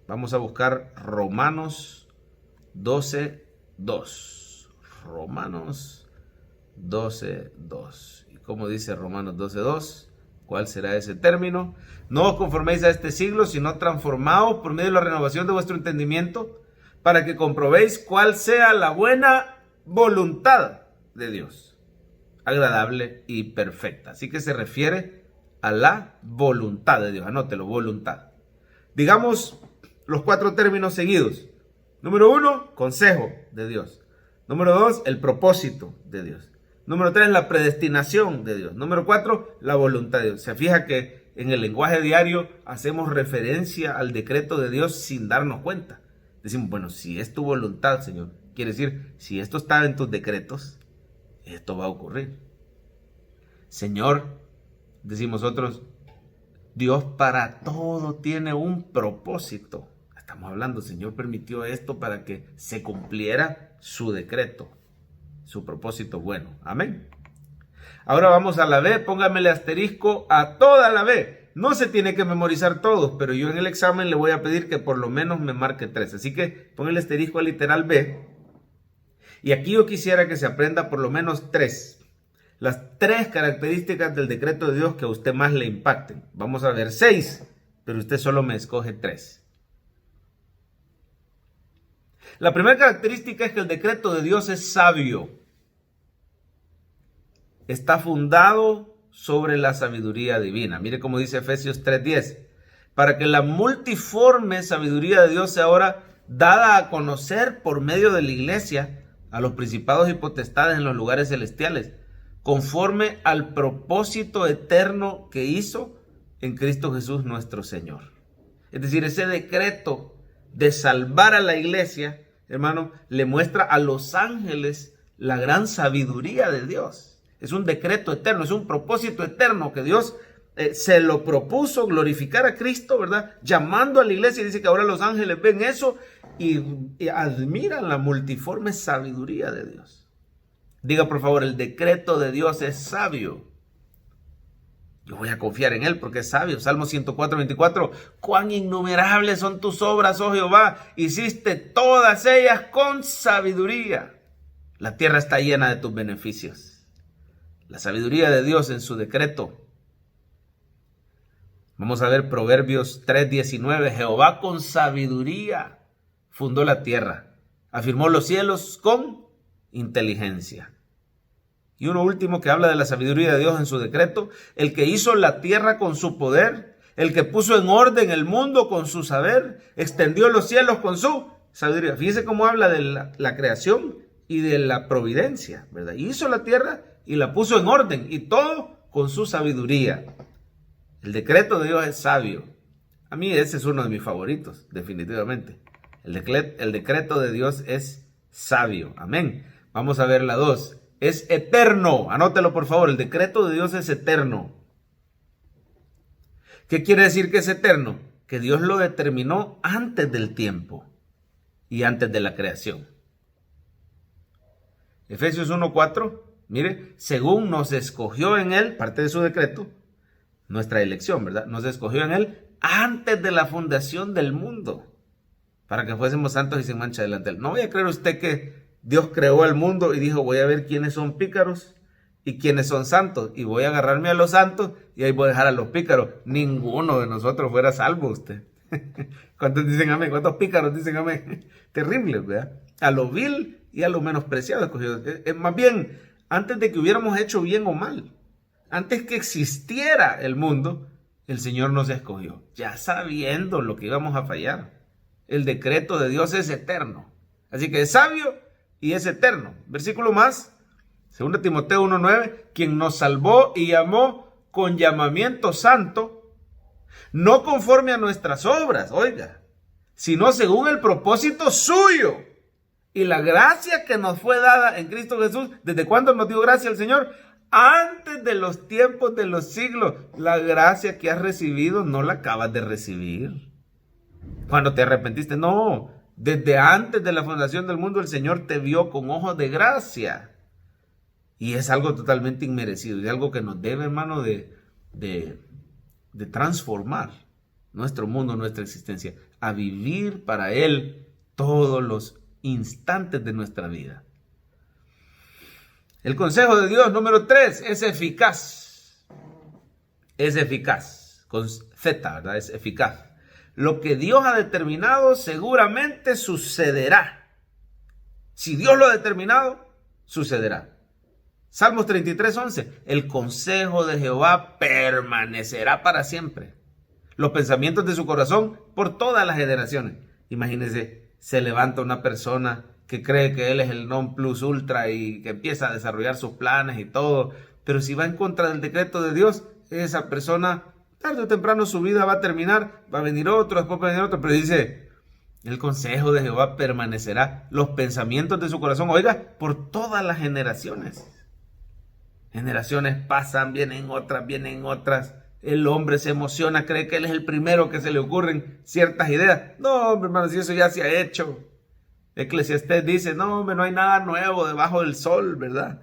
Vamos a buscar Romanos 12:2. Romanos 12:2. ¿Y cómo dice Romanos 12:2? ¿Cuál será ese término? No os conforméis a este siglo, sino transformaos por medio de la renovación de vuestro entendimiento, para que comprobéis cuál sea la buena voluntad de Dios, agradable y perfecta. Así que se refiere a la voluntad de Dios. Anótelo, voluntad. Digamos los cuatro términos seguidos. Número 1, consejo de Dios. Número 2, el propósito de Dios. Número 3, la predestinación de Dios. Número 4, la voluntad de Dios. Se fija que en el lenguaje diario hacemos referencia al decreto de Dios sin darnos cuenta. Decimos, bueno, si es tu voluntad, Señor, quiere decir, si esto está en tus decretos, esto va a ocurrir. Señor, decimos nosotros, Dios para todo tiene un propósito. Estamos hablando, Señor permitió esto para que se cumpliera su decreto, su propósito bueno. Amén. Ahora vamos a la B, póngamele asterisco a toda la B. No se tiene que memorizar todos, pero yo en el examen le voy a pedir que por lo menos me marque 3. Así que póngale asterisco al literal B. Y aquí yo quisiera que se aprenda por lo menos 3. Las 3 características del decreto de Dios que a usted más le impacten. Vamos a ver 6, pero usted solo me escoge 3. La primera característica es que el decreto de Dios es sabio. Está fundado sobre la sabiduría divina. Mire cómo dice Efesios 3:10. Para que la multiforme sabiduría de Dios sea ahora dada a conocer por medio de la iglesia a los principados y potestades en los lugares celestiales, conforme al propósito eterno que hizo en Cristo Jesús nuestro Señor. Es decir, ese decreto de salvar a la iglesia, hermano, le muestra a los ángeles la gran sabiduría de Dios. Es un decreto eterno, es un propósito eterno que Dios se lo propuso, glorificar a Cristo, ¿verdad? Llamando a la iglesia, y dice que ahora los ángeles ven eso y admiran la multiforme sabiduría de Dios. Diga por favor, el decreto de Dios es sabio. Yo voy a confiar en Él porque es sabio. Salmo 104:24. Cuán innumerables son tus obras, oh Jehová. Hiciste todas ellas con sabiduría. La tierra está llena de tus beneficios. La sabiduría de Dios en su decreto. Vamos a ver Proverbios 3:19. Jehová con sabiduría fundó la tierra. Afirmó los cielos con inteligencia. Y uno último que habla de la sabiduría de Dios en su decreto. El que hizo la tierra con su poder. El que puso en orden el mundo con su saber. Extendió los cielos con su sabiduría. Fíjese cómo habla de la creación y de la providencia, ¿verdad? Hizo la tierra y la puso en orden. Y todo con su sabiduría. El decreto de Dios es sabio. A mí ese es uno de mis favoritos, definitivamente. El decreto de Dios es sabio. Amén. Vamos a ver la 2. Es eterno. Anótelo por favor. El decreto de Dios es eterno. ¿Qué quiere decir que es eterno? Que Dios lo determinó antes del tiempo y antes de la creación. Efesios 1:4. Mire, según nos escogió en Él, parte de su decreto, nuestra elección, ¿verdad? Nos escogió en Él antes de la fundación del mundo, para que fuésemos santos y sin mancha delante de Él. No vaya a creer usted que Dios creó el mundo y dijo, voy a ver quiénes son pícaros y quiénes son santos, y voy a agarrarme a los santos y ahí voy a dejar a los pícaros. Ninguno de nosotros fuera salvo usted. ¿Cuántos dicen amén? ¿Cuántos pícaros dicen amén? Terrible, ¿verdad? A lo vil y a lo menospreciado escogido. Más bien, antes de que hubiéramos hecho bien o mal, antes que existiera el mundo, el Señor nos escogió, ya sabiendo lo que íbamos a fallar. El decreto de Dios es eterno. Así que es sabio y es eterno. Versículo más, 2 Timoteo 1:9, quien nos salvó y llamó con llamamiento santo, no conforme a nuestras obras, oiga, sino según el propósito suyo y la gracia que nos fue dada en Cristo Jesús. ¿Desde cuándo nos dio gracia el Señor? Antes de los tiempos de los siglos. La gracia que has recibido no la acabas de recibir cuando te arrepentiste, no. Desde antes de la fundación del mundo el Señor te vio con ojos de gracia. Y es algo totalmente inmerecido. Es algo que nos debe, hermano, de transformar nuestro mundo, nuestra existencia, a vivir para Él todos los instantes de nuestra vida. El consejo de Dios número 3 es eficaz. Es eficaz. Con Z, ¿verdad? Es eficaz. Lo que Dios ha determinado seguramente sucederá. Si Dios lo ha determinado, sucederá. Salmos 33:11. El consejo de Jehová permanecerá para siempre. Los pensamientos de su corazón por todas las generaciones. Imagínense, se levanta una persona que cree que él es el non plus ultra y que empieza a desarrollar sus planes y todo. Pero si va en contra del decreto de Dios, esa persona, tarde o temprano su vida va a terminar, va a venir otro, después va a venir otro. Pero dice, el consejo de Jehová permanecerá, los pensamientos de su corazón, oiga, por todas las generaciones. Generaciones pasan, vienen otras. El hombre se emociona, cree que él es el primero que se le ocurren ciertas ideas. No, hombre, hermano, si eso ya se ha hecho. Eclesiastés dice, no, hombre, no hay nada nuevo debajo del sol, ¿verdad?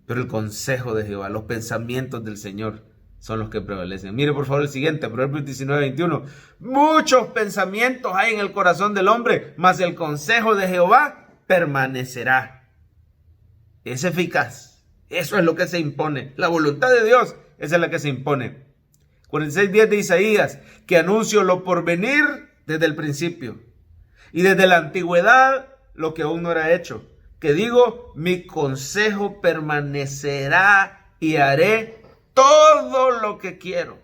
Pero el consejo de Jehová, los pensamientos del Señor son los que prevalecen. Mire por favor el siguiente, Proverbios 19:21. Muchos pensamientos hay en el corazón del hombre, mas el consejo de Jehová permanecerá. Es eficaz. Eso es lo que se impone. La voluntad de Dios, esa es la que se impone. 46:10 de Isaías, que anuncio lo por venir desde el principio. Y desde la antigüedad, lo que aún no era hecho. Que digo, mi consejo permanecerá y haré todo lo que quiero.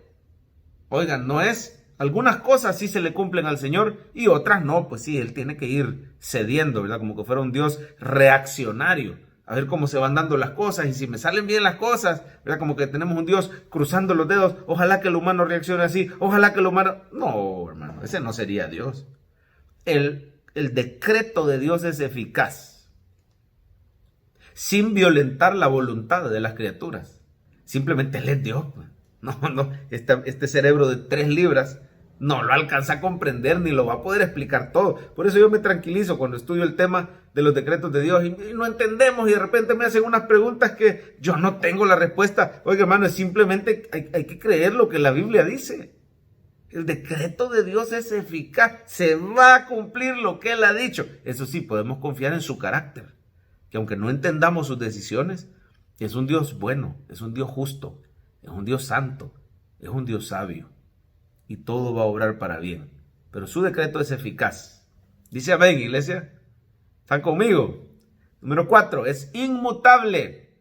Oigan, no es algunas cosas sí se le cumplen al Señor y otras no, pues sí, Él tiene que ir cediendo, ¿verdad? Como que fuera un Dios reaccionario, a ver cómo se van dando las cosas y si me salen bien las cosas, ¿verdad? Como que tenemos un Dios cruzando los dedos, ojalá que el humano reaccione así, ojalá que el humano... No, hermano, ese no sería Dios. El decreto de Dios es eficaz, sin violentar la voluntad de las criaturas. Simplemente Él es Dios. No, este cerebro de 3 libras no lo alcanza a comprender ni lo va a poder explicar todo. Por eso yo me tranquilizo cuando estudio el tema de los decretos de Dios y no entendemos y de repente me hacen unas preguntas que yo no tengo la respuesta. Oiga, hermano, simplemente hay que creer lo que la Biblia dice. El decreto de Dios es eficaz, se va a cumplir lo que Él ha dicho. Eso sí, podemos confiar en su carácter, que aunque no entendamos sus decisiones, es un Dios bueno, es un Dios justo, es un Dios santo, es un Dios sabio, y todo va a obrar para bien. Pero su decreto es eficaz. Dice amén, iglesia. ¿Están conmigo? Número 4, es inmutable.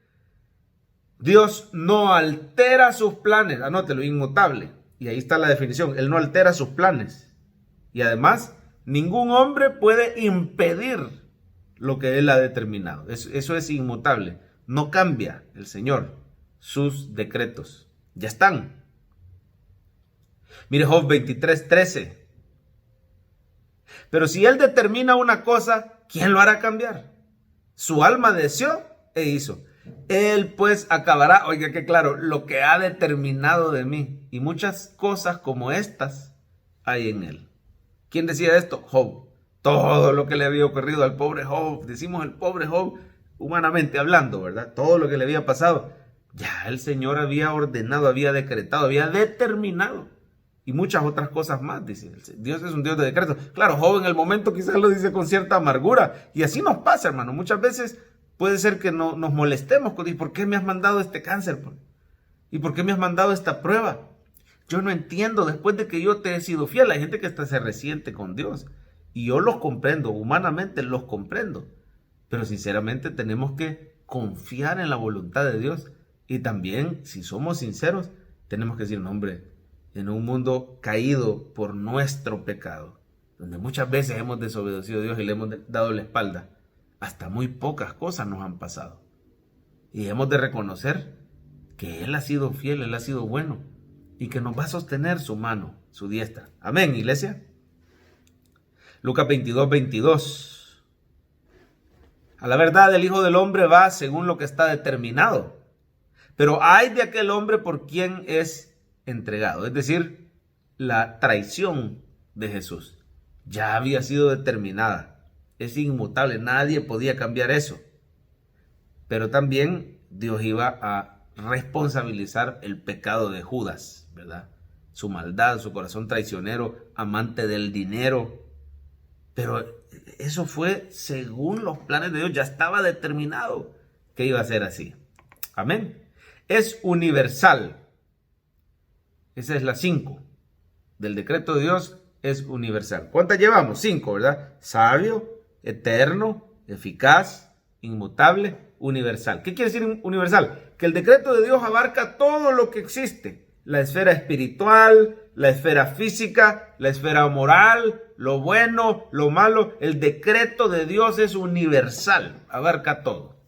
Dios no altera sus planes. Anótelo, inmutable. Y ahí está la definición. Él no altera sus planes. Y además, ningún hombre puede impedir lo que Él ha determinado. Eso es inmutable. No cambia el Señor sus decretos. Ya están. Mire Job 23:13. Pero si Él determina una cosa, ¿quién lo hará cambiar? Su alma deseó e hizo. Él pues acabará, oiga que claro, lo que ha determinado de mí. Y muchas cosas como estas hay en Él. ¿Quién decía esto? Job. Todo lo que le había ocurrido al pobre Job, decimos el pobre Job, humanamente hablando, ¿verdad? Todo lo que le había pasado, ya el Señor había ordenado, había decretado, había determinado. Y muchas otras cosas más, dice. Dios es un Dios de decretos. Claro, Job en el momento quizás lo dice con cierta amargura. Y así nos pasa, hermano. Muchas veces puede ser que no, nos molestemos con, ¿y por qué me has mandado este cáncer? ¿Y por qué me has mandado esta prueba? Yo no entiendo, después de que yo te he sido fiel, hay gente que hasta se resiente con Dios. Y yo los comprendo, humanamente los comprendo. Pero sinceramente tenemos que confiar en la voluntad de Dios. Y también, si somos sinceros, tenemos que decir, no, hombre, en un mundo caído por nuestro pecado, donde muchas veces hemos desobedecido a Dios y le hemos dado la espalda, hasta muy pocas cosas nos han pasado. Y hemos de reconocer que Él ha sido fiel, Él ha sido bueno, y que nos va a sostener su mano, su diestra. Amén, iglesia. Lucas 22:22. A la verdad, el Hijo del Hombre va según lo que está determinado, pero hay de aquel hombre por quien es entregado. Es decir, la traición de Jesús ya había sido determinada. Es inmutable, nadie podía cambiar eso. Pero también Dios iba a responsabilizar el pecado de Judas, ¿verdad? Su maldad, su corazón traicionero, amante del dinero. Pero eso fue según los planes de Dios, ya estaba determinado que iba a ser así. Amén. Es universal. Esa es la 5. Del decreto de Dios es universal. ¿Cuántas llevamos? 5, ¿verdad? Sabio, eterno, eficaz, inmutable, universal. ¿Qué quiere decir universal? Que el decreto de Dios abarca todo lo que existe. La esfera espiritual, la esfera física, la esfera moral, lo bueno, lo malo. El decreto de Dios es universal, abarca todo.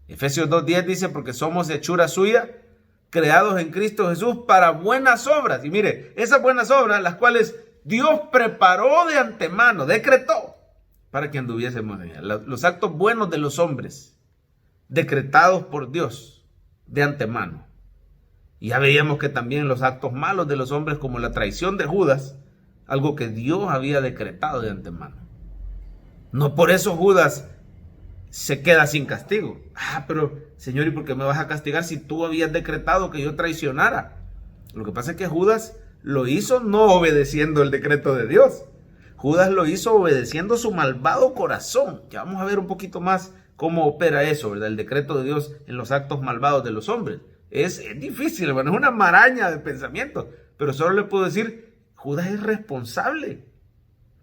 Efesios 2:10 dice, porque somos hechura suya, creados en Cristo Jesús para buenas obras. Y mire, esas buenas obras, las cuales Dios preparó de antemano, decretó, para que anduviésemos en ellas. Los actos buenos de los hombres, decretados por Dios de antemano. Y ya veíamos que también los actos malos de los hombres, como la traición de Judas, algo que Dios había decretado de antemano. No por eso Judas se queda sin castigo. Pero Señor, ¿y por qué me vas a castigar si tú habías decretado que yo traicionara? Lo que pasa es que Judas lo hizo no obedeciendo el decreto de Dios. Judas lo hizo obedeciendo su malvado corazón. Ya vamos a ver un poquito más cómo opera eso, ¿verdad? El decreto de Dios en los actos malvados de los hombres. Es difícil, hermano, es una maraña de pensamientos. Pero solo le puedo decir, Judas es responsable.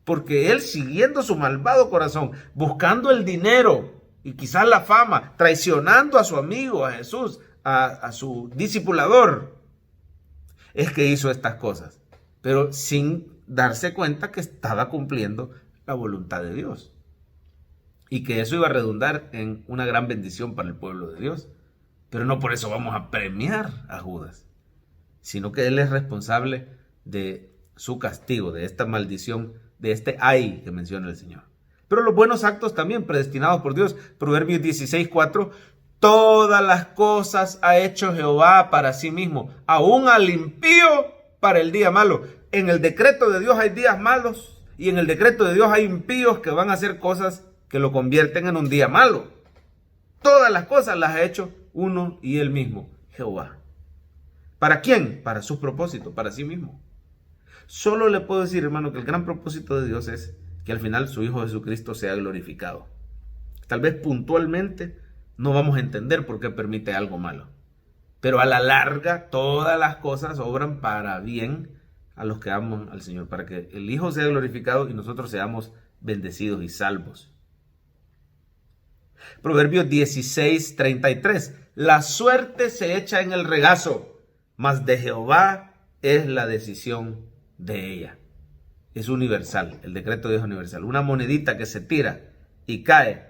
Porque él, siguiendo su malvado corazón, buscando el dinero y quizás la fama, traicionando a su amigo, a Jesús, a su discipulador, es que hizo estas cosas. pero sin darse cuenta que estaba cumpliendo la voluntad de Dios y que eso iba a redundar en una gran bendición para el pueblo de Dios. Pero no por eso vamos a premiar a Judas, sino que él es responsable de su castigo, de esta maldición, de este ay que menciona el Señor. Pero los buenos actos también predestinados por Dios. Proverbios 16:4, todas las cosas ha hecho Jehová para sí mismo, aún al impío para el día malo. En el decreto de Dios hay días malos y en el decreto de Dios hay impíos que van a hacer cosas que lo convierten en un día malo. Todas las cosas las ha hecho uno y él mismo, Jehová. ¿Para quién? Para sus propósitos, para sí mismo. Solo le puedo decir, hermano, que el gran propósito de Dios es que al final su Hijo Jesucristo sea glorificado. Tal vez puntualmente no vamos a entender por qué permite algo malo, pero a la larga todas las cosas obran para bien a los que aman al Señor, para que el Hijo sea glorificado y nosotros seamos bendecidos y salvos. Proverbios 16:33, la suerte se echa en el regazo, mas de Jehová es la decisión de ella. Es universal, el decreto de Dios es universal. Una monedita que se tira y cae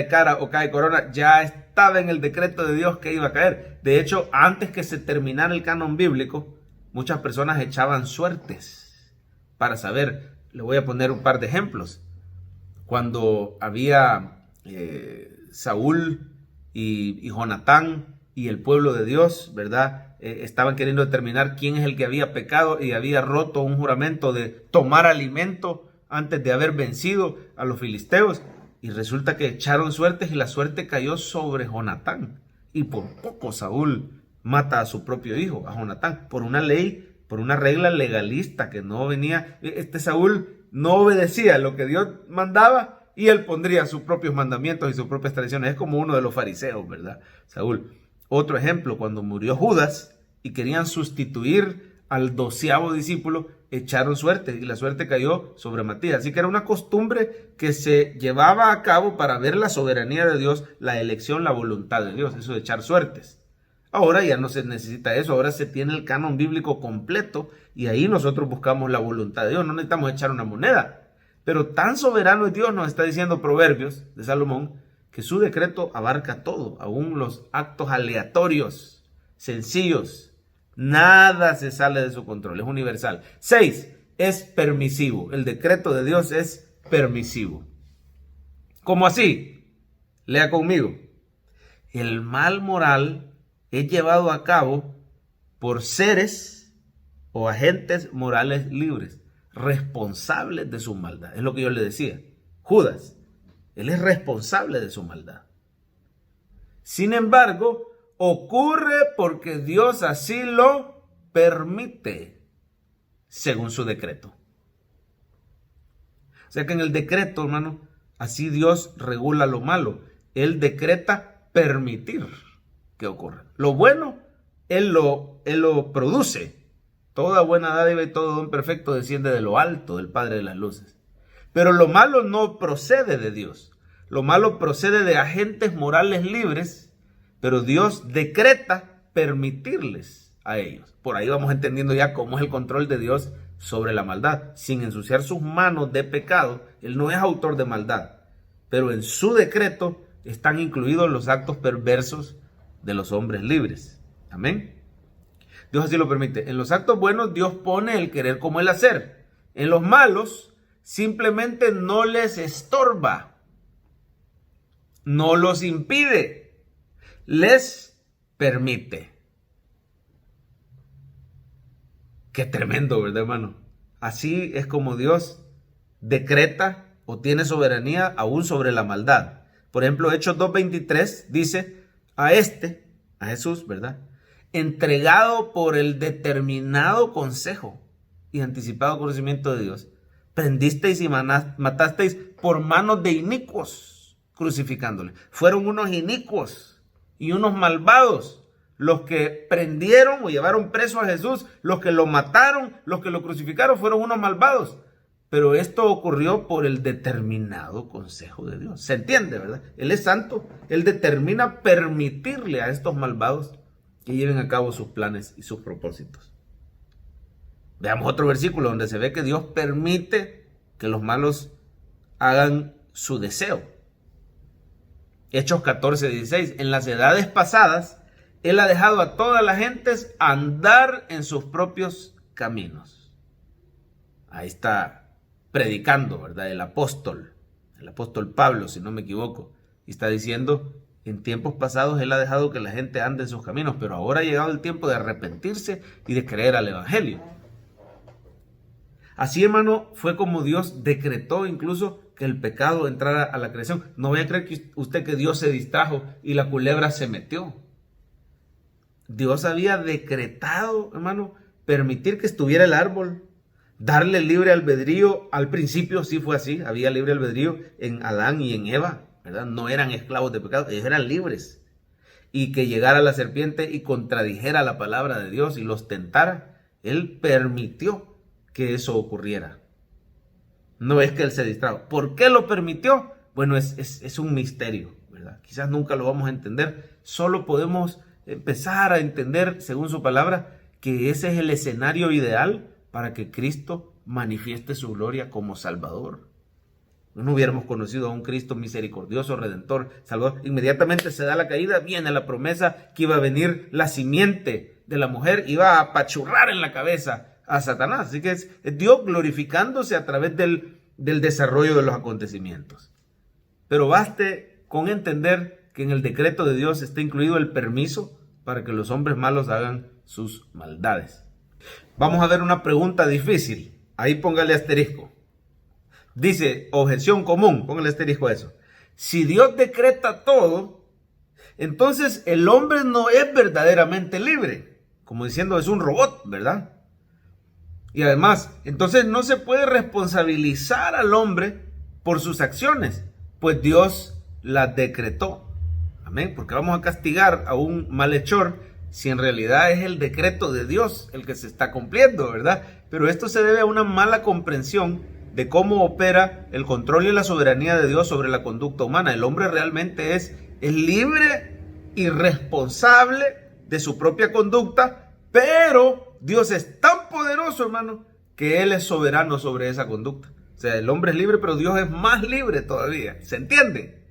cara o cae corona, ya estaba en el decreto de Dios que iba a caer. De hecho, antes que se terminara el canon bíblico, muchas personas echaban suertes para saber. Le voy a poner un par de ejemplos. Cuando había Saúl y Jonatán y el pueblo de Dios, ¿verdad? Estaban queriendo determinar quién es el que había pecado y había roto un juramento de tomar alimento antes de haber vencido a los filisteos. Y resulta que echaron suertes y la suerte cayó sobre Jonatán. Y por poco Saúl mata a su propio hijo, a Jonatán, por una ley, por una regla legalista que no venía. Saúl no obedecía lo que Dios mandaba y él pondría sus propios mandamientos y sus propias tradiciones. Es como uno de los fariseos, ¿verdad? Saúl. Otro ejemplo, cuando murió Judas y querían sustituir al 12º discípulo, echaron suerte y la suerte cayó sobre Matías. Así que era una costumbre que se llevaba a cabo para ver la soberanía de Dios, la elección, la voluntad de Dios, eso de echar suertes. Ahora ya no se necesita eso, ahora se tiene el canon bíblico completo y ahí nosotros buscamos la voluntad de Dios, no necesitamos echar una moneda. Pero tan soberano es Dios, nos está diciendo Proverbios de Salomón, que su decreto abarca todo, aún los actos aleatorios, sencillos. Nada se sale de su control, es universal. 6, es permisivo. El decreto de Dios es permisivo. ¿Cómo así? Lea conmigo. El mal moral es llevado a cabo por seres o agentes morales libres, responsables de su maldad. Es lo que yo le decía. Judas, él es responsable de su maldad. Sin embargo, ocurre porque Dios así lo permite, según su decreto. O sea que en el decreto, hermano, así Dios regula lo malo. Él decreta permitir que ocurra. Lo bueno, Él lo produce. Toda buena dádiva y todo don perfecto desciende de lo alto, del Padre de las luces. Pero lo malo no procede de Dios. Lo malo procede de agentes morales libres, pero Dios decreta permitirles a ellos. Por ahí vamos entendiendo ya cómo es el control de Dios sobre la maldad. Sin ensuciar sus manos de pecado, Él no es autor de maldad. Pero en su decreto están incluidos los actos perversos de los hombres libres. Amén. Dios así lo permite. En los actos buenos Dios pone el querer como el hacer. En los malos simplemente no les estorba. No los impide. Les permite. Qué tremendo, ¿verdad, hermano? Así es como Dios decreta o tiene soberanía aún sobre la maldad. Por ejemplo, Hechos 2:23 dice, a Jesús, ¿verdad? Entregado por el determinado consejo y anticipado conocimiento de Dios, prendisteis y matasteis por manos de inicuos, crucificándole. Fueron unos inicuos y unos malvados los que prendieron o llevaron preso a Jesús, los que lo mataron, los que lo crucificaron, fueron unos malvados. Pero esto ocurrió por el determinado consejo de Dios. ¿Se entiende, verdad? Él es santo. Él determina permitirle a estos malvados que lleven a cabo sus planes y sus propósitos. Veamos otro versículo donde se ve que Dios permite que los malos hagan su deseo. Hechos 14:16. En las edades pasadas, Él ha dejado a todas las gentes andar en sus propios caminos. Ahí está predicando, ¿verdad? El apóstol Pablo, si no me equivoco. Y está diciendo, en tiempos pasados Él ha dejado que la gente ande en sus caminos, pero ahora ha llegado el tiempo de arrepentirse y de creer al Evangelio. Así, hermano, fue como Dios decretó incluso que el pecado entrara a la creación. No vaya a creer que usted que Dios se distrajo y la culebra se metió. Dios había decretado, hermano, permitir que estuviera el árbol, darle libre albedrío. Al principio sí fue así, había libre albedrío en Adán y en Eva, ¿verdad? No eran esclavos de pecado, ellos eran libres. Y que llegara la serpiente y contradijera la palabra de Dios y los tentara, Él permitió que eso ocurriera. No es que Él se distrajo. ¿Por qué lo permitió? Bueno, es un misterio, ¿verdad? Quizás nunca lo vamos a entender. Solo podemos empezar a entender, según su palabra, que ese es el escenario ideal para que Cristo manifieste su gloria como Salvador. No hubiéramos conocido a un Cristo misericordioso, Redentor, Salvador. Inmediatamente se da la caída, viene la promesa que iba a venir la simiente de la mujer, iba a apachurrar en la cabeza a Satanás. Así que es Dios glorificándose a través del desarrollo de los acontecimientos. Pero baste con entender que en el decreto de Dios está incluido el permiso para que los hombres malos hagan sus maldades. Vamos a ver una pregunta difícil. Ahí póngale asterisco. Dice, objeción común, póngale asterisco a eso. Si Dios decreta todo, entonces el hombre no es verdaderamente libre. Como diciendo, es un robot, ¿verdad? Y además, entonces no se puede responsabilizar al hombre por sus acciones, pues Dios las decretó. Amén, porque vamos a castigar a un malhechor si en realidad es el decreto de Dios el que se está cumpliendo, ¿verdad? Pero esto se debe a una mala comprensión de cómo opera el control y la soberanía de Dios sobre la conducta humana. El hombre realmente es libre y responsable de su propia conducta, pero Dios es tan poderoso, hermano, que Él es soberano sobre esa conducta. O sea, el hombre es libre, pero Dios es más libre todavía. ¿Se entiende?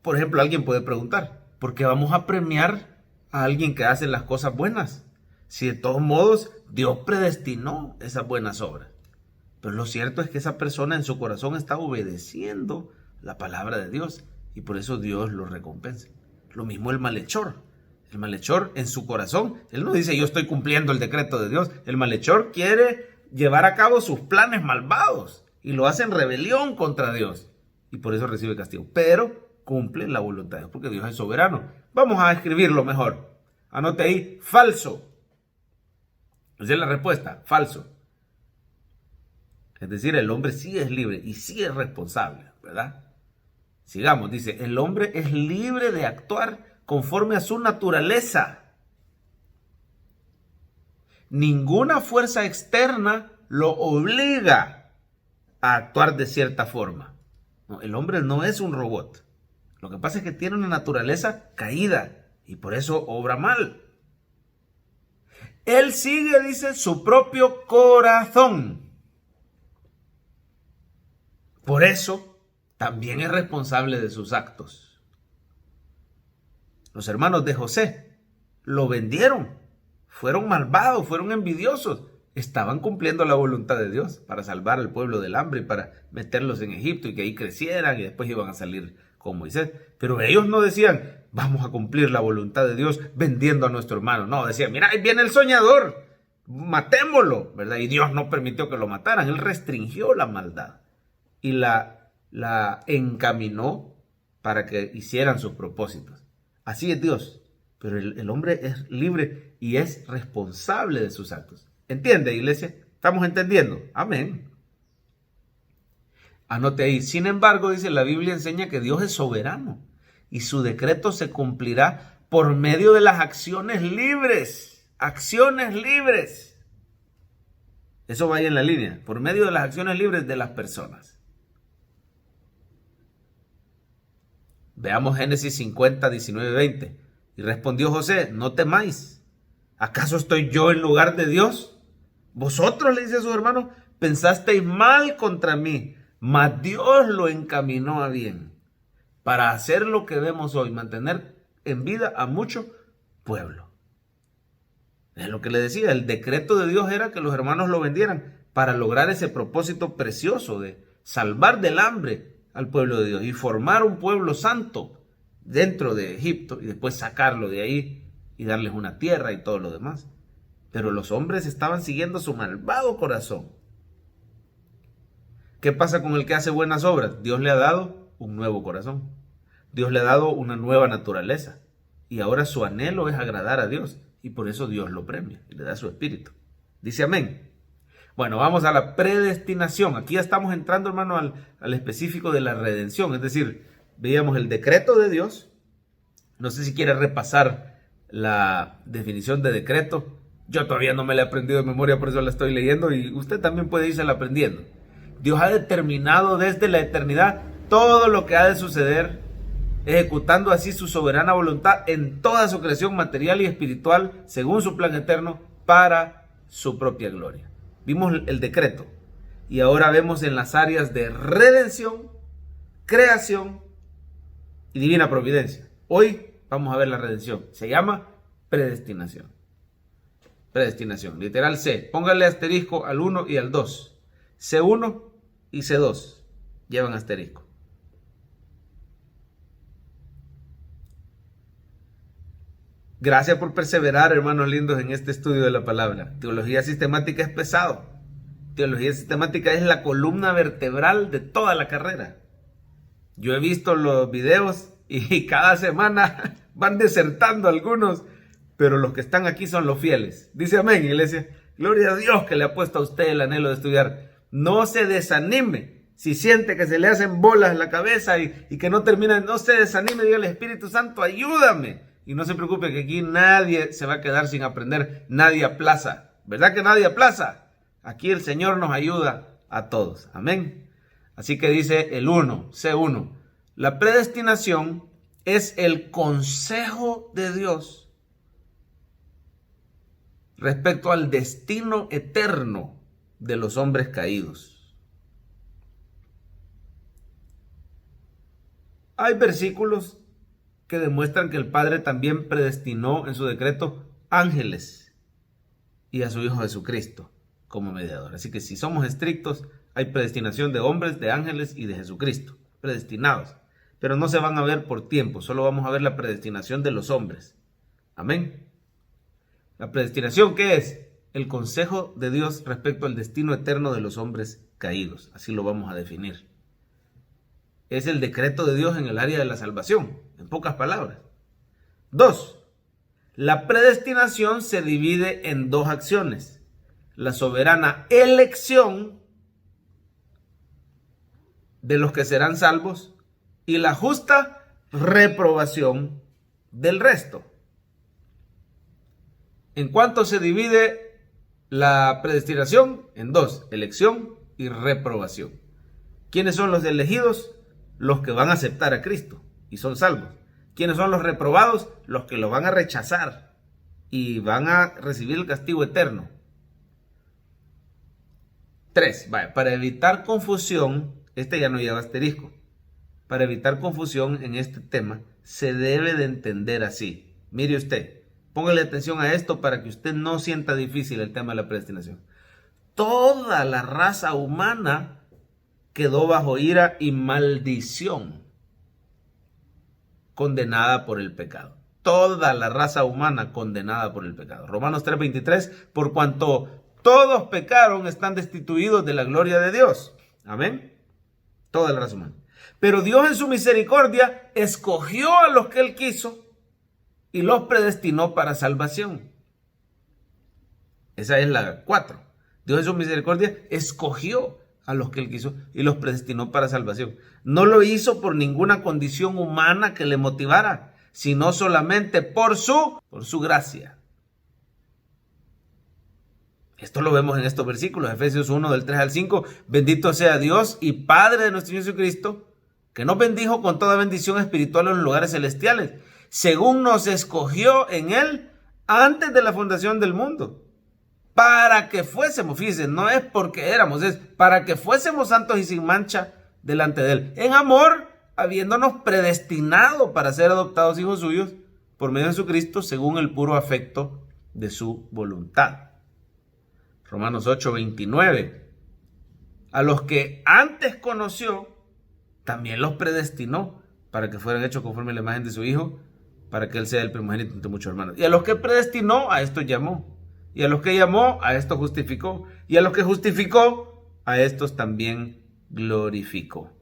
Por ejemplo, alguien puede preguntar, ¿por qué vamos a premiar a alguien que hace las cosas buenas? Si de todos modos Dios predestinó esas buenas obras. Pero lo cierto es que esa persona en su corazón está obedeciendo la palabra de Dios y por eso Dios lo recompensa. Lo mismo el malhechor. El malhechor en su corazón, él no dice yo estoy cumpliendo el decreto de Dios. El malhechor quiere llevar a cabo sus planes malvados y lo hace en rebelión contra Dios y por eso recibe castigo. Pero cumple la voluntad de Dios porque Dios es soberano. Vamos a escribirlo mejor. Anote ahí, falso. Esa es la respuesta, falso. Es decir, el hombre sí es libre y sí es responsable, ¿verdad? Sigamos, dice, el hombre es libre de actuar conforme a su naturaleza. Ninguna fuerza externa lo obliga a actuar de cierta forma. No, el hombre no es un robot. Lo que pasa es que tiene una naturaleza caída y por eso obra mal. Él sigue, dice, su propio corazón. Por eso también es responsable de sus actos. Los hermanos de José lo vendieron, fueron malvados, fueron envidiosos, estaban cumpliendo la voluntad de Dios para salvar al pueblo del hambre y para meterlos en Egipto y que ahí crecieran y después iban a salir con Moisés. Pero ellos no decían, vamos a cumplir la voluntad de Dios vendiendo a nuestro hermano. No, decían, mira, ahí viene el soñador, matémoslo, ¿verdad? Y Dios no permitió que lo mataran, Él restringió la maldad y la encaminó para que hicieran sus propósitos. Así es Dios, pero el hombre es libre y es responsable de sus actos. ¿Entiende, iglesia? ¿Estamos entendiendo? Amén. Anote ahí. Sin embargo, dice, la Biblia enseña que Dios es soberano y su decreto se cumplirá por medio de las acciones libres. Acciones libres. Eso vaya en la línea. Por medio de las acciones libres de las personas. Veamos Génesis 50, 19, 20. Y respondió José, no temáis. ¿Acaso estoy yo en lugar de Dios? Vosotros, le dice a sus hermanos, pensasteis mal contra mí, mas Dios lo encaminó a bien para hacer lo que vemos hoy, mantener en vida a mucho pueblo. Es lo que le decía, el decreto de Dios era que los hermanos lo vendieran para lograr ese propósito precioso de salvar del hambre al pueblo de Dios y formar un pueblo santo dentro de Egipto y después sacarlo de ahí y darles una tierra y todo lo demás. Pero los hombres estaban siguiendo su malvado corazón. ¿Qué pasa con el que hace buenas obras? Dios le ha dado un nuevo corazón. Dios le ha dado una nueva naturaleza. Y ahora su anhelo es agradar a Dios. Y por eso Dios lo premia y le da su espíritu. Dice amén. Bueno, vamos a la predestinación. Aquí ya estamos entrando, hermano, al específico de la redención. Es decir, veíamos el decreto de Dios. No sé si quiere repasar la definición de decreto. Yo todavía no me la he aprendido de memoria, por eso la estoy leyendo. Y usted también puede irse aprendiendo. Dios ha determinado desde la eternidad todo lo que ha de suceder, ejecutando así su soberana voluntad en toda su creación material y espiritual, según su plan eterno, para su propia gloria. Vimos el decreto y ahora vemos en las áreas de redención, creación y divina providencia. Hoy vamos a ver la redención. Se llama predestinación. Predestinación, literal C. Póngale asterisco al 1 y al 2. C1 y C2 llevan asterisco. Gracias por perseverar, hermanos lindos, en este estudio de la palabra. Teología sistemática es pesado. Teología sistemática es la columna vertebral de toda la carrera. Yo he visto los videos y cada semana van desertando algunos, pero los que están aquí son los fieles. Dice amén, iglesia. Gloria a Dios que le ha puesto a usted el anhelo de estudiar. No se desanime. Si siente que se le hacen bolas en la cabeza y que no termina, no se desanime, diga al Espíritu Santo, ayúdame. Y no se preocupe que aquí nadie se va a quedar sin aprender, nadie aplaza. ¿Verdad que nadie aplaza? Aquí el Señor nos ayuda a todos. Amén. Así que dice el 1, C1. La predestinación es el consejo de Dios respecto al destino eterno de los hombres caídos. Hay versículos que demuestran que el Padre también predestinó en su decreto ángeles y a su Hijo Jesucristo como mediador. Así que si somos estrictos, hay predestinación de hombres, de ángeles y de Jesucristo, predestinados. Pero no se van a ver por tiempo, solo vamos a ver la predestinación de los hombres. Amén. La predestinación, ¿qué es? El consejo de Dios respecto al destino eterno de los hombres caídos. Así lo vamos a definir. Es el decreto de Dios en el área de la salvación, en pocas palabras. 2. La predestinación se divide en dos acciones. La soberana elección de los que serán salvos y la justa reprobación del resto. ¿En cuánto se divide la predestinación? En dos, elección y reprobación. ¿Quiénes son los elegidos? Los que van a aceptar a Cristo y son salvos. ¿Quiénes son los reprobados? Los que lo van a rechazar y van a recibir el castigo eterno. 3. Para evitar confusión, este ya no lleva asterisco. Para evitar confusión en este tema, se debe de entender así. Mire usted, póngale atención a esto para que usted no sienta difícil el tema de la predestinación. Toda la raza humana quedó bajo ira y maldición, condenada por el pecado. Toda la raza humana condenada por el pecado. Romanos 3:23, por cuanto todos pecaron, están destituidos de la gloria de Dios. Amén. Toda la raza humana. Pero Dios en su misericordia escogió a los que Él quiso y los predestinó para salvación. Esa es la 4. Dios en su misericordia escogió a los que Él quiso y los predestinó para salvación. No lo hizo por ninguna condición humana que le motivara, sino solamente por su gracia. Esto lo vemos en estos versículos, Efesios 1 del 3 al 5. Bendito sea Dios y Padre de nuestro Señor Jesucristo, que nos bendijo con toda bendición espiritual en los lugares celestiales, según nos escogió en Él antes de la fundación del mundo, para que fuésemos, fíjense, no es porque éramos, es para que fuésemos santos y sin mancha delante de Él. En amor, habiéndonos predestinado para ser adoptados hijos suyos por medio de Jesucristo, según el puro afecto de su voluntad. Romanos 8:29. A los que antes conoció, también los predestinó para que fueran hechos conforme a la imagen de su Hijo, para que Él sea el primogénito entre muchos hermanos. Y a los que predestinó, a estos llamó. Y a los que llamó, a estos justificó. Y a los que justificó, a estos también glorificó.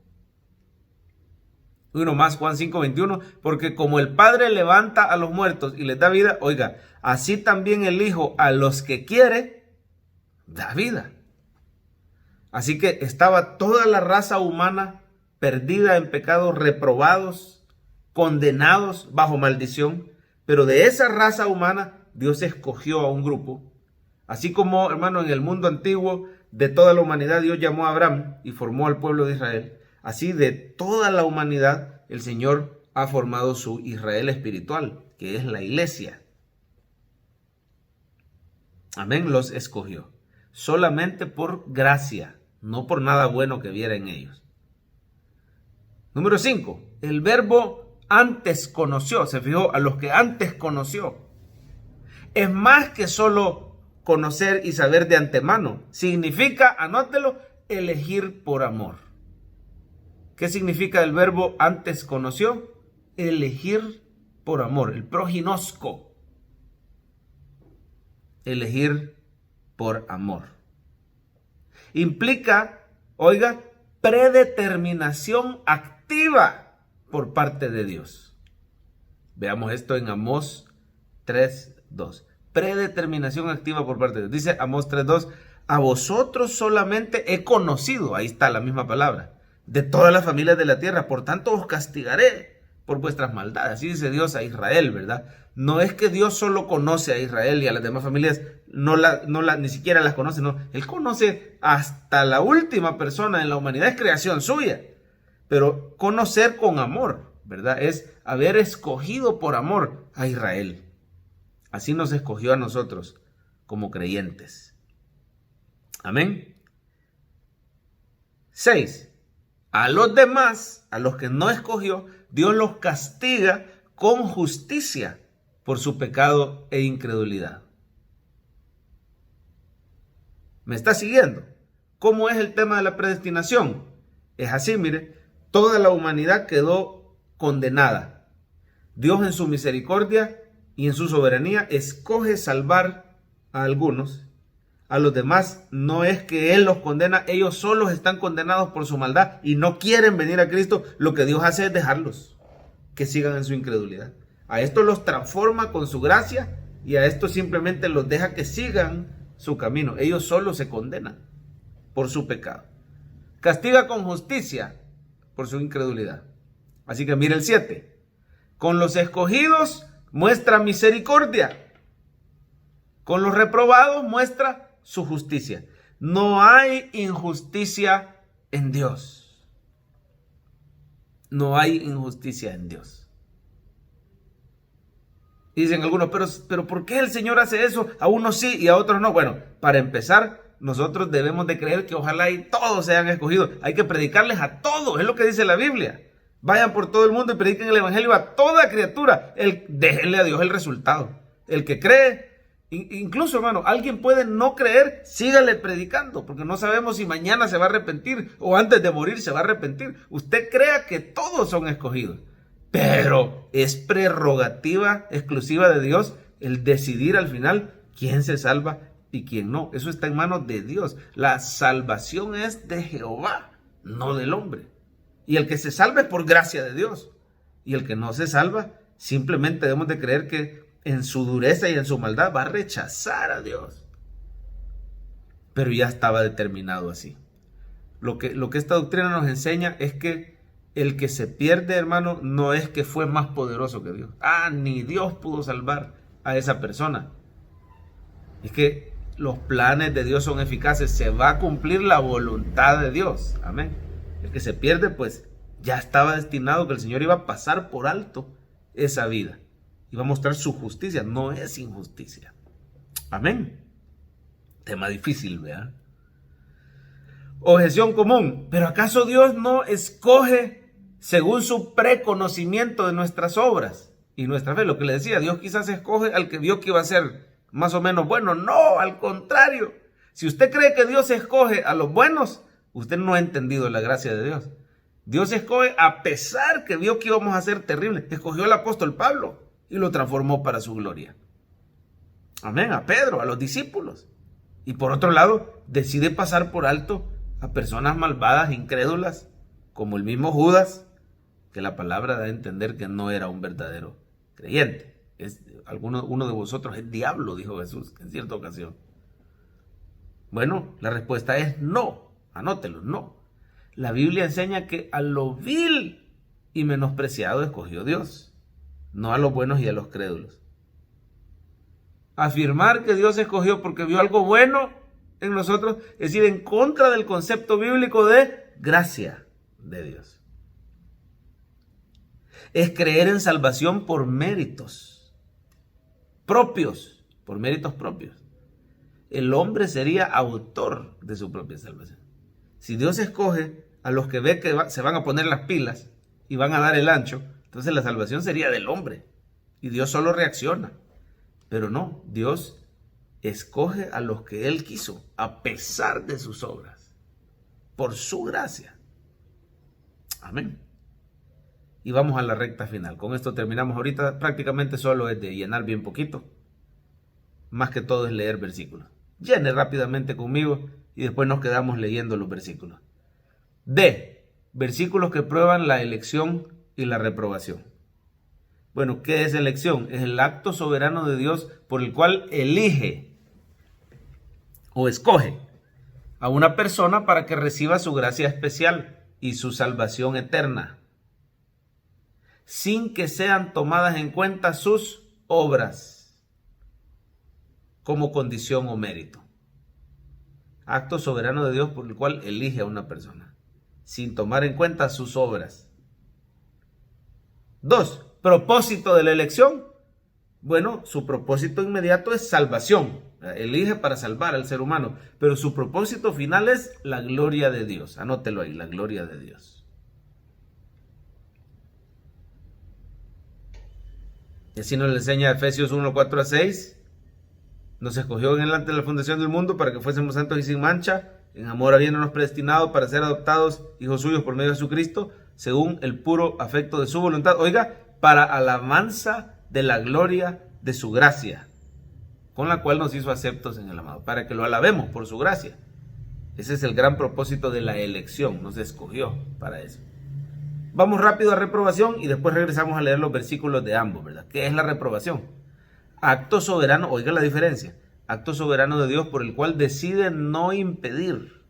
Uno más, Juan 5:21, porque como el Padre levanta a los muertos y les da vida, oiga, así también el Hijo a los que quiere, da vida. Así que estaba toda la raza humana perdida en pecados, reprobados, condenados bajo maldición, pero de esa raza humana Dios escogió a un grupo. Así como, hermano, en el mundo antiguo de toda la humanidad Dios llamó a Abraham y formó al pueblo de Israel, así de toda la humanidad el Señor ha formado su Israel espiritual, que es la iglesia. Amén, los escogió. Solamente por gracia, no por nada bueno que viera en ellos. Número 5. El verbo antes conoció. Se fijó, a los que antes conoció. Es más que solo conocer y saber de antemano. Significa, anótelo, elegir por amor. ¿Qué significa el verbo antes conoció? Elegir por amor. El proginosco. Elegir por amor. Implica, oiga, predeterminación activa por parte de Dios. Veamos esto en Amós 3:2. Predeterminación activa por parte de Dios. Dice Amós 3:2, a vosotros solamente he conocido, ahí está la misma palabra, de todas las familias de la tierra, por tanto os castigaré por vuestras maldades. Así dice Dios a Israel, ¿verdad? No es que Dios solo conoce a Israel y a las demás familias ni siquiera las conoce, no. Él conoce hasta la última persona en la humanidad, es creación suya. Pero conocer con amor, ¿verdad? Es haber escogido por amor a Israel. Así nos escogió a nosotros como creyentes. Amén. 6. A los demás, a los que no escogió, Dios los castiga con justicia por su pecado e incredulidad. ¿Me está siguiendo? ¿Cómo es el tema de la predestinación? Es así, mire, toda la humanidad quedó condenada. Dios en su misericordia y en su soberanía escoge salvar a algunos. A los demás no es que Él los condena, ellos solos están condenados por su maldad y no quieren venir a Cristo. Lo que Dios hace es dejarlos que sigan en su incredulidad. A estos los transforma con su gracia y a estos simplemente los deja que sigan su camino. Ellos solos se condenan por su pecado. Castiga con justicia por su incredulidad. Así que mire el 7. Con los escogidos muestra misericordia. Con los reprobados muestra su justicia. No hay injusticia en Dios. No hay injusticia en Dios. Y dicen algunos, pero ¿por qué el Señor hace eso? A unos sí y a otros no. Bueno, para empezar, nosotros debemos de creer que ojalá y todos sean escogidos. Hay que predicarles a todos, es lo que dice la Biblia. Vayan por todo el mundo y prediquen el evangelio a toda criatura. Déjenle a Dios el resultado. El que cree, incluso hermano, alguien puede no creer, sígale predicando, porque no sabemos si mañana se va a arrepentir o antes de morir se va a arrepentir. Usted crea que todos son escogidos, pero es prerrogativa exclusiva de Dios el decidir al final quién se salva y quién no. Eso está en manos de Dios. La salvación es de Jehová, no del hombre. Y el que se salva es por gracia de Dios. Y el que no se salva, simplemente debemos de creer que en su dureza y en su maldad va a rechazar a Dios. Pero ya estaba determinado así. Lo que esta doctrina nos enseña es que el que se pierde, hermano, no es que fue más poderoso que Dios. Ni Dios pudo salvar a esa persona. Es que los planes de Dios son eficaces. Se va a cumplir la voluntad de Dios. Amén. El que se pierde, pues, ya estaba destinado que el Señor iba a pasar por alto esa vida. Iba a mostrar su justicia. No es injusticia. Amén. Tema difícil, ¿verdad? Objeción común. ¿Pero acaso Dios no escoge según su preconocimiento de nuestras obras y nuestra fe? Lo que le decía, Dios quizás escoge al que vio que iba a ser más o menos bueno. No, al contrario. Si usted cree que Dios escoge a los buenos, usted no ha entendido la gracia de Dios. Dios escoge a pesar que vio que íbamos a ser terribles. Escogió al apóstol Pablo y lo transformó para su gloria. Amén, a Pedro, a los discípulos. Y por otro lado, decide pasar por alto a personas malvadas, incrédulas, como el mismo Judas, que la palabra da a entender que no era un verdadero creyente. Uno de vosotros es diablo, dijo Jesús en cierta ocasión. Bueno, la respuesta es no. Anótelo, no. La Biblia enseña que a lo vil y menospreciado escogió Dios, no a los buenos y a los crédulos. Afirmar que Dios escogió porque vio algo bueno en nosotros, es ir en contra del concepto bíblico de gracia de Dios. Es creer en salvación por méritos propios, por méritos propios. El hombre sería autor de su propia salvación. Si Dios escoge a los que ve que se van a poner las pilas y van a dar el ancho, entonces la salvación sería del hombre y Dios solo reacciona. Pero no, Dios escoge a los que Él quiso, a pesar de sus obras, por su gracia. Amén. Y vamos a la recta final. Con esto terminamos ahorita. Prácticamente solo es de llenar bien poquito. Más que todo es leer versículos. Llene rápidamente conmigo y después nos quedamos leyendo los versículos. D. Versículos que prueban la elección y la reprobación. Bueno, ¿qué es elección? Es el acto soberano de Dios por el cual elige o escoge a una persona para que reciba su gracia especial y su salvación eterna, sin que sean tomadas en cuenta sus obras como condición o mérito. Acto soberano de Dios por el cual elige a una persona, sin tomar en cuenta sus obras. 2. Propósito de la elección. Bueno, su propósito inmediato es salvación. Elige para salvar al ser humano, pero su propósito final es la gloria de Dios. Anótelo ahí, la gloria de Dios. Y así nos le enseña Efesios 1, 4 a 6. Nos escogió delante de la fundación del mundo para que fuésemos santos y sin mancha, en amor habiéndonos predestinado para ser adoptados hijos suyos por medio de Jesucristo, según el puro afecto de su voluntad. Oiga, para alabanza de la gloria de su gracia, con la cual nos hizo aceptos en el amado, para que lo alabemos por su gracia. Ese es el gran propósito de la elección, nos escogió para eso. Vamos rápido a reprobación y después regresamos a leer los versículos de ambos, ¿verdad? ¿Qué es la reprobación? Acto soberano, oiga la diferencia, acto soberano de Dios por el cual decide no impedir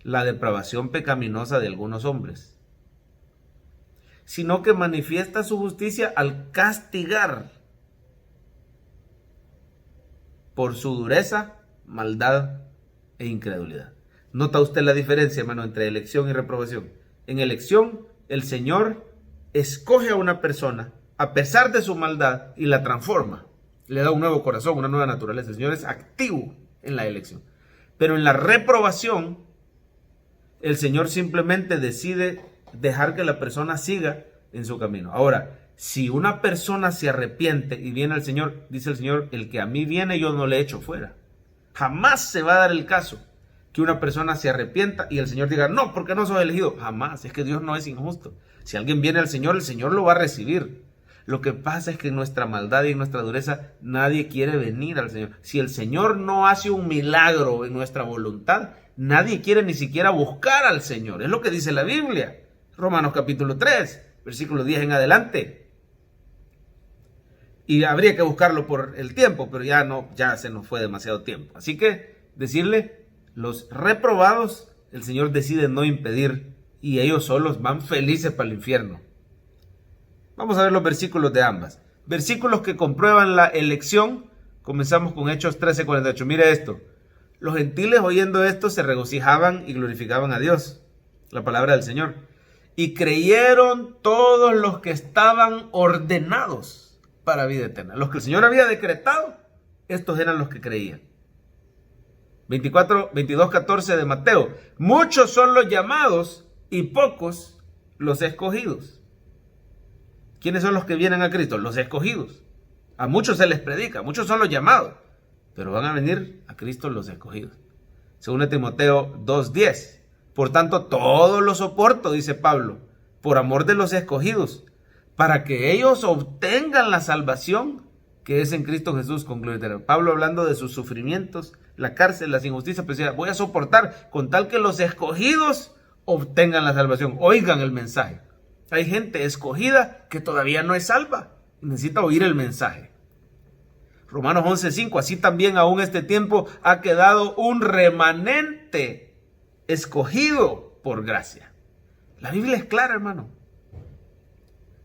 la depravación pecaminosa de algunos hombres, sino que manifiesta su justicia al castigar por su dureza, maldad e incredulidad. ¿Nota usted la diferencia, hermano, entre elección y reprobación? En elección, el Señor escoge a una persona a pesar de su maldad y la transforma. Le da un nuevo corazón, una nueva naturaleza. El Señor es activo en la elección. Pero en la reprobación, el Señor simplemente decide dejar que la persona siga en su camino. Ahora, si una persona se arrepiente y viene al Señor, dice el Señor, el que a mí viene yo no le echo fuera. Jamás se va a dar el caso que una persona se arrepienta y el Señor diga, no, porque no sos elegido. Jamás, es que Dios no es injusto. Si alguien viene al Señor, el Señor lo va a recibir. Lo que pasa es que en nuestra maldad y en nuestra dureza nadie quiere venir al Señor. Si el Señor no hace un milagro en nuestra voluntad, nadie quiere ni siquiera buscar al Señor. Es lo que dice la Biblia. Romanos capítulo 3, versículo 10 en adelante. Y habría que buscarlo por el tiempo, pero ya se nos fue demasiado tiempo. Así que decirle, los reprobados, el Señor decide no impedir y ellos solos van felices para el infierno. Vamos a ver los versículos de ambas. Versículos que comprueban la elección. Comenzamos con Hechos 13:48. Mire esto. Los gentiles oyendo esto se regocijaban y glorificaban a Dios. La palabra del Señor. Y creyeron todos los que estaban ordenados para vida eterna. Los que el Señor había decretado, estos eran los que creían. 22:14 de Mateo. Muchos son los llamados y pocos los escogidos. ¿Quiénes son los que vienen a Cristo? Los escogidos. A muchos se les predica, muchos son los llamados, pero van a venir a Cristo los escogidos. Según Timoteo 2:10. Por tanto, todo lo soporto, dice Pablo, por amor de los escogidos, para que ellos obtengan la salvación que es en Cristo Jesús con gloria eterna. Pablo, hablando de sus sufrimientos, la cárcel, las injusticias, pues decía, voy a soportar con tal que los escogidos obtengan la salvación. Oigan el mensaje. Hay gente escogida que todavía no es salva y necesita oír el mensaje. Romanos 11:5, así también aún este tiempo ha quedado un remanente escogido por gracia. La Biblia es clara, hermano.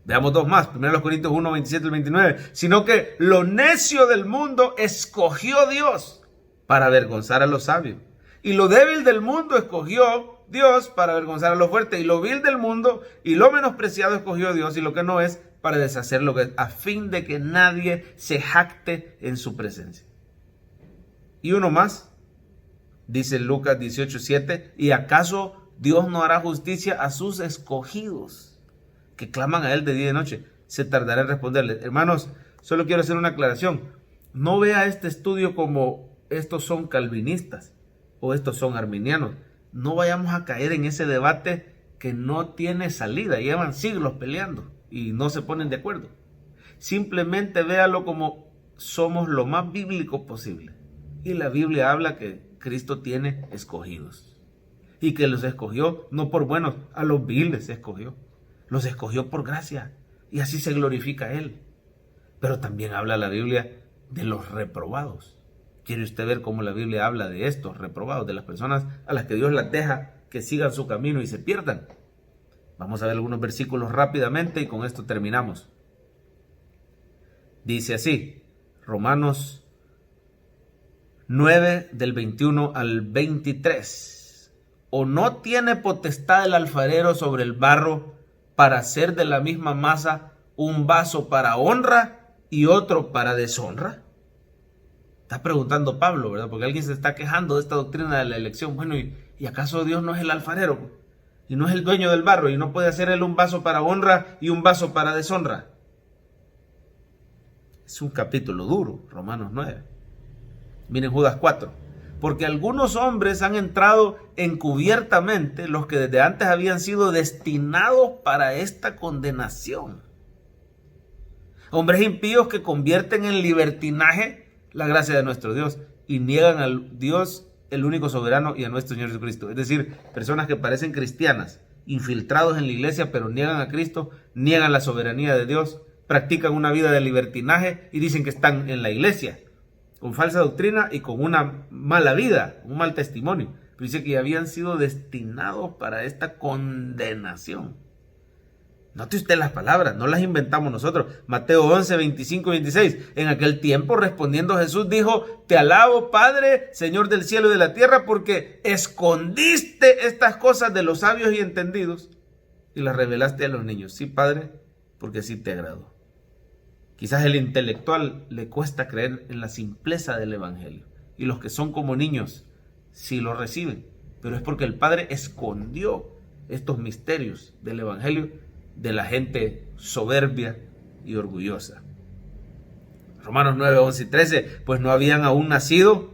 Veamos dos más. 1 Corintios 1, 27 y 29. Sino que lo necio del mundo escogió Dios para avergonzar a los sabios. Y lo débil del mundo escogió Dios para avergonzar a lo fuerte. Y lo vil del mundo y lo menospreciado escogió Dios y lo que no es para deshacer lo que es, a fin de que nadie se jacte en su presencia. Y uno más. Dice Lucas 18:7. ¿Y acaso Dios no hará justicia a sus escogidos, que claman a Él de día y de noche? Se tardará en responderle. Hermanos, solo quiero hacer una aclaración. No vea este estudio como estos son calvinistas o estos son arminianos. No vayamos a caer en ese debate que no tiene salida. Llevan siglos peleando y no se ponen de acuerdo. Simplemente véalo como somos lo más bíblico posible. Y la Biblia habla que Cristo tiene escogidos. Y que los escogió no por buenos, a los viles escogió. Los escogió por gracia y así se glorifica a Él. Pero también habla la Biblia de los reprobados. ¿Quiere usted ver cómo la Biblia habla de estos reprobados, de las personas a las que Dios las deja que sigan su camino y se pierdan? Vamos a ver algunos versículos rápidamente y con esto terminamos. Dice así, Romanos 9 del 21 al 23. ¿O no tiene potestad el alfarero sobre el barro para hacer de la misma masa un vaso para honra y otro para deshonra? Está preguntando Pablo, ¿verdad? Porque alguien se está quejando de esta doctrina de la elección. Bueno, ¿y acaso Dios no es el alfarero? Y no es el dueño del barro y no puede hacer él un vaso para honra y un vaso para deshonra. Es un capítulo duro, Romanos 9. Miren Judas 4. Porque algunos hombres han entrado encubiertamente, los que desde antes habían sido destinados para esta condenación. Hombres impíos que convierten en libertinaje la gracia de nuestro Dios y niegan al Dios, el único soberano, y a nuestro Señor Jesucristo. Es decir, personas que parecen cristianas, infiltrados en la iglesia, pero niegan a Cristo, niegan la soberanía de Dios, practican una vida de libertinaje y dicen que están en la iglesia, con falsa doctrina y con una mala vida, un mal testimonio. Pero dice que habían sido destinados para esta condenación. Note usted las palabras, no las inventamos nosotros. Mateo 11, 25 y 26. En aquel tiempo respondiendo Jesús dijo: Te alabo, Padre, Señor del cielo y de la tierra, porque escondiste estas cosas de los sabios y entendidos y las revelaste a los niños. Sí, Padre, porque así te agradó. Quizás el intelectual le cuesta creer en la simpleza del evangelio. Y los que son como niños sí lo reciben. Pero es porque el Padre escondió estos misterios del evangelio de la gente soberbia y orgullosa. Romanos 9, 11 y 13. Pues no habían aún nacido,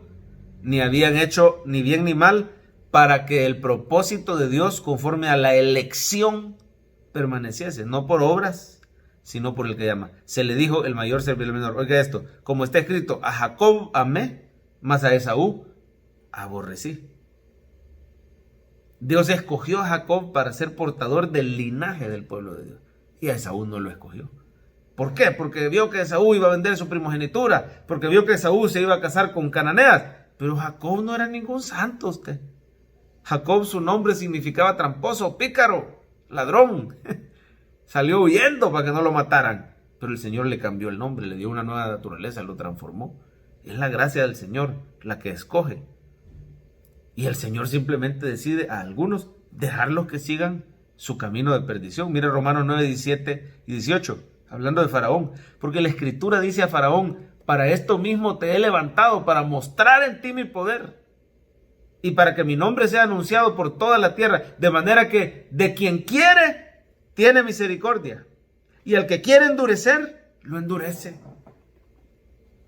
ni habían hecho ni bien ni mal, para que el propósito de Dios conforme a la elección permaneciese, no por obras, sino por el que llama. Se le dijo: el mayor servirá al menor. Oiga esto, como está escrito: a Jacob amé, mas a Esaú aborrecí. Dios escogió a Jacob para ser portador del linaje del pueblo de Dios, y a Esaú no lo escogió. ¿Por qué? Porque vio que Esaú iba a vender su primogenitura, porque vio que Esaú se iba a casar con cananeas. Pero Jacob no era ningún santo usted. Jacob, su nombre significaba tramposo, pícaro, ladrón. Salió huyendo para que no lo mataran. Pero el Señor le cambió el nombre, le dio una nueva naturaleza, lo transformó. Es la gracia del Señor la que escoge. Y el Señor simplemente decide a algunos dejarlos que sigan su camino de perdición. Mire Romanos 9, 17 y 18. hablando de Faraón, porque la Escritura dice a Faraón: para esto mismo te he levantado, para mostrar en ti mi poder y para que mi nombre sea anunciado por toda la tierra, de manera que de quien quiere tiene misericordia, y al que quiere endurecer, lo endurece.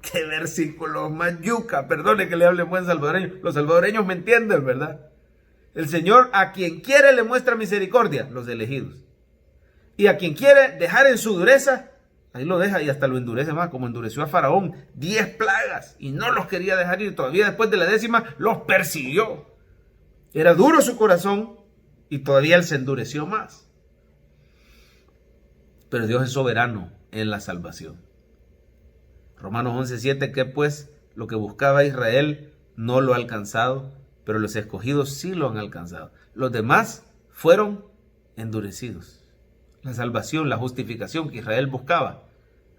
Qué versículo más yuca, perdone que le hable en buen salvadoreño, los salvadoreños me entienden, ¿verdad? El Señor a quien quiere le muestra misericordia, los elegidos, y a quien quiere dejar en su dureza, ahí lo deja y hasta lo endurece más, como endureció a Faraón, 10 plagas, y no los quería dejar ir. Todavía después de la 10ª los persiguió. Era duro su corazón y todavía él se endureció más. Pero Dios es soberano en la salvación. Romanos 11:7, que pues lo que buscaba Israel no lo ha alcanzado, pero los escogidos sí lo han alcanzado. Los demás fueron endurecidos. La salvación, la justificación que Israel buscaba,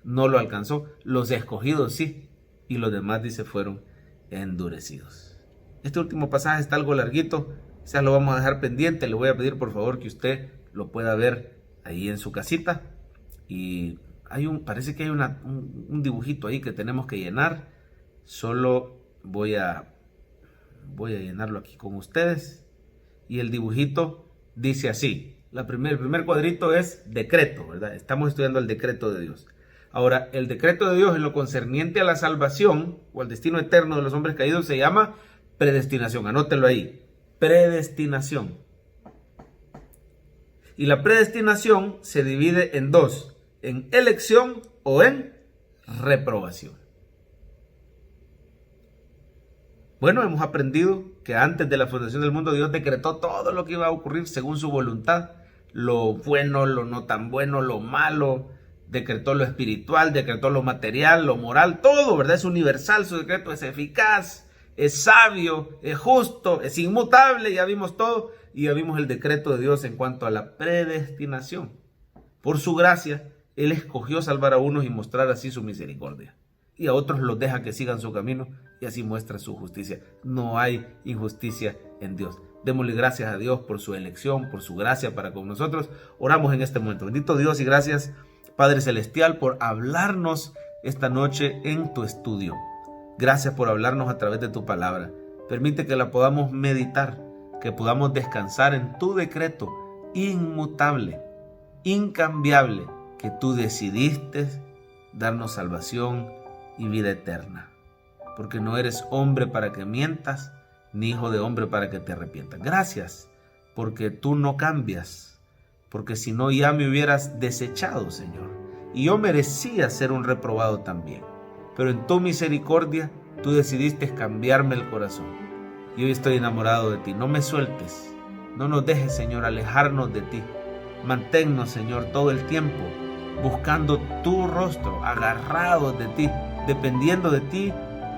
no lo alcanzó. Los escogidos sí, y los demás, dice, fueron endurecidos. Este último pasaje está algo larguito, quizás lo vamos a dejar pendiente. Le voy a pedir por favor que usted lo pueda ver ahí en su casita. Y parece que hay un dibujito ahí que tenemos que llenar. Solo voy a llenarlo aquí con ustedes. Y el dibujito dice así. El primer cuadrito es decreto, ¿verdad? Estamos estudiando el decreto de Dios. Ahora, el decreto de Dios en lo concerniente a la salvación o al destino eterno de los hombres caídos se llama predestinación. Anótelo ahí. Predestinación. Y la predestinación se divide en dos: en elección o en reprobación. Bueno, hemos aprendido que antes de la fundación del mundo Dios decretó todo lo que iba a ocurrir según su voluntad. Lo bueno, lo no tan bueno, lo malo. Decretó lo espiritual, decretó lo material, lo moral, todo, ¿verdad? Es universal, su decreto es eficaz, es sabio, es justo, es inmutable, ya vimos todo. Y ya vimos el decreto de Dios en cuanto a la predestinación. Por su gracia, Él escogió salvar a unos y mostrar así su misericordia. Y a otros los deja que sigan su camino y así muestra su justicia. No hay injusticia en Dios. Démosle gracias a Dios por su elección, por su gracia para con nosotros. Oramos en este momento. Bendito Dios y gracias, Padre Celestial, por hablarnos esta noche en tu estudio. Gracias por hablarnos a través de tu palabra. Permite que la podamos meditar, que podamos descansar en tu decreto inmutable, incambiable, que tú decidiste darnos salvación y vida eterna. Porque no eres hombre para que mientas, ni hijo de hombre para que te arrepientas. Gracias, porque tú no cambias, porque si no ya me hubieras desechado, Señor, y yo merecía ser un reprobado también. Pero en tu misericordia tú decidiste cambiarme el corazón. Y hoy estoy enamorado de ti. No me sueltes, no nos dejes, Señor, alejarnos de ti. Manténnos, Señor, todo el tiempo buscando tu rostro, agarrados de ti, dependiendo de ti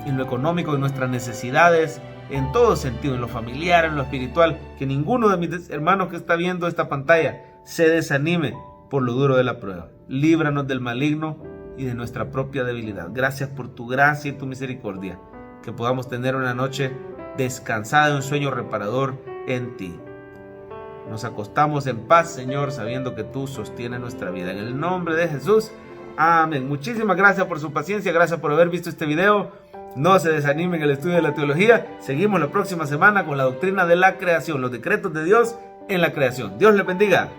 en lo económico, en nuestras necesidades, en todo sentido, en lo familiar, en lo espiritual. Que ninguno de mis hermanos que está viendo esta pantalla se desanime por lo duro de la prueba. Líbranos del maligno y de nuestra propia debilidad. Gracias por tu gracia y tu misericordia. Que podamos tener una noche descansada de un sueño reparador en ti. Nos acostamos en paz, Señor, sabiendo que tú sostienes nuestra vida. En el nombre de Jesús, amén. Muchísimas gracias por su paciencia, gracias por haber visto este video. No se desanimen en el estudio de la teología. Seguimos la próxima semana con la doctrina de la creación, los decretos de Dios en la creación. Dios les bendiga.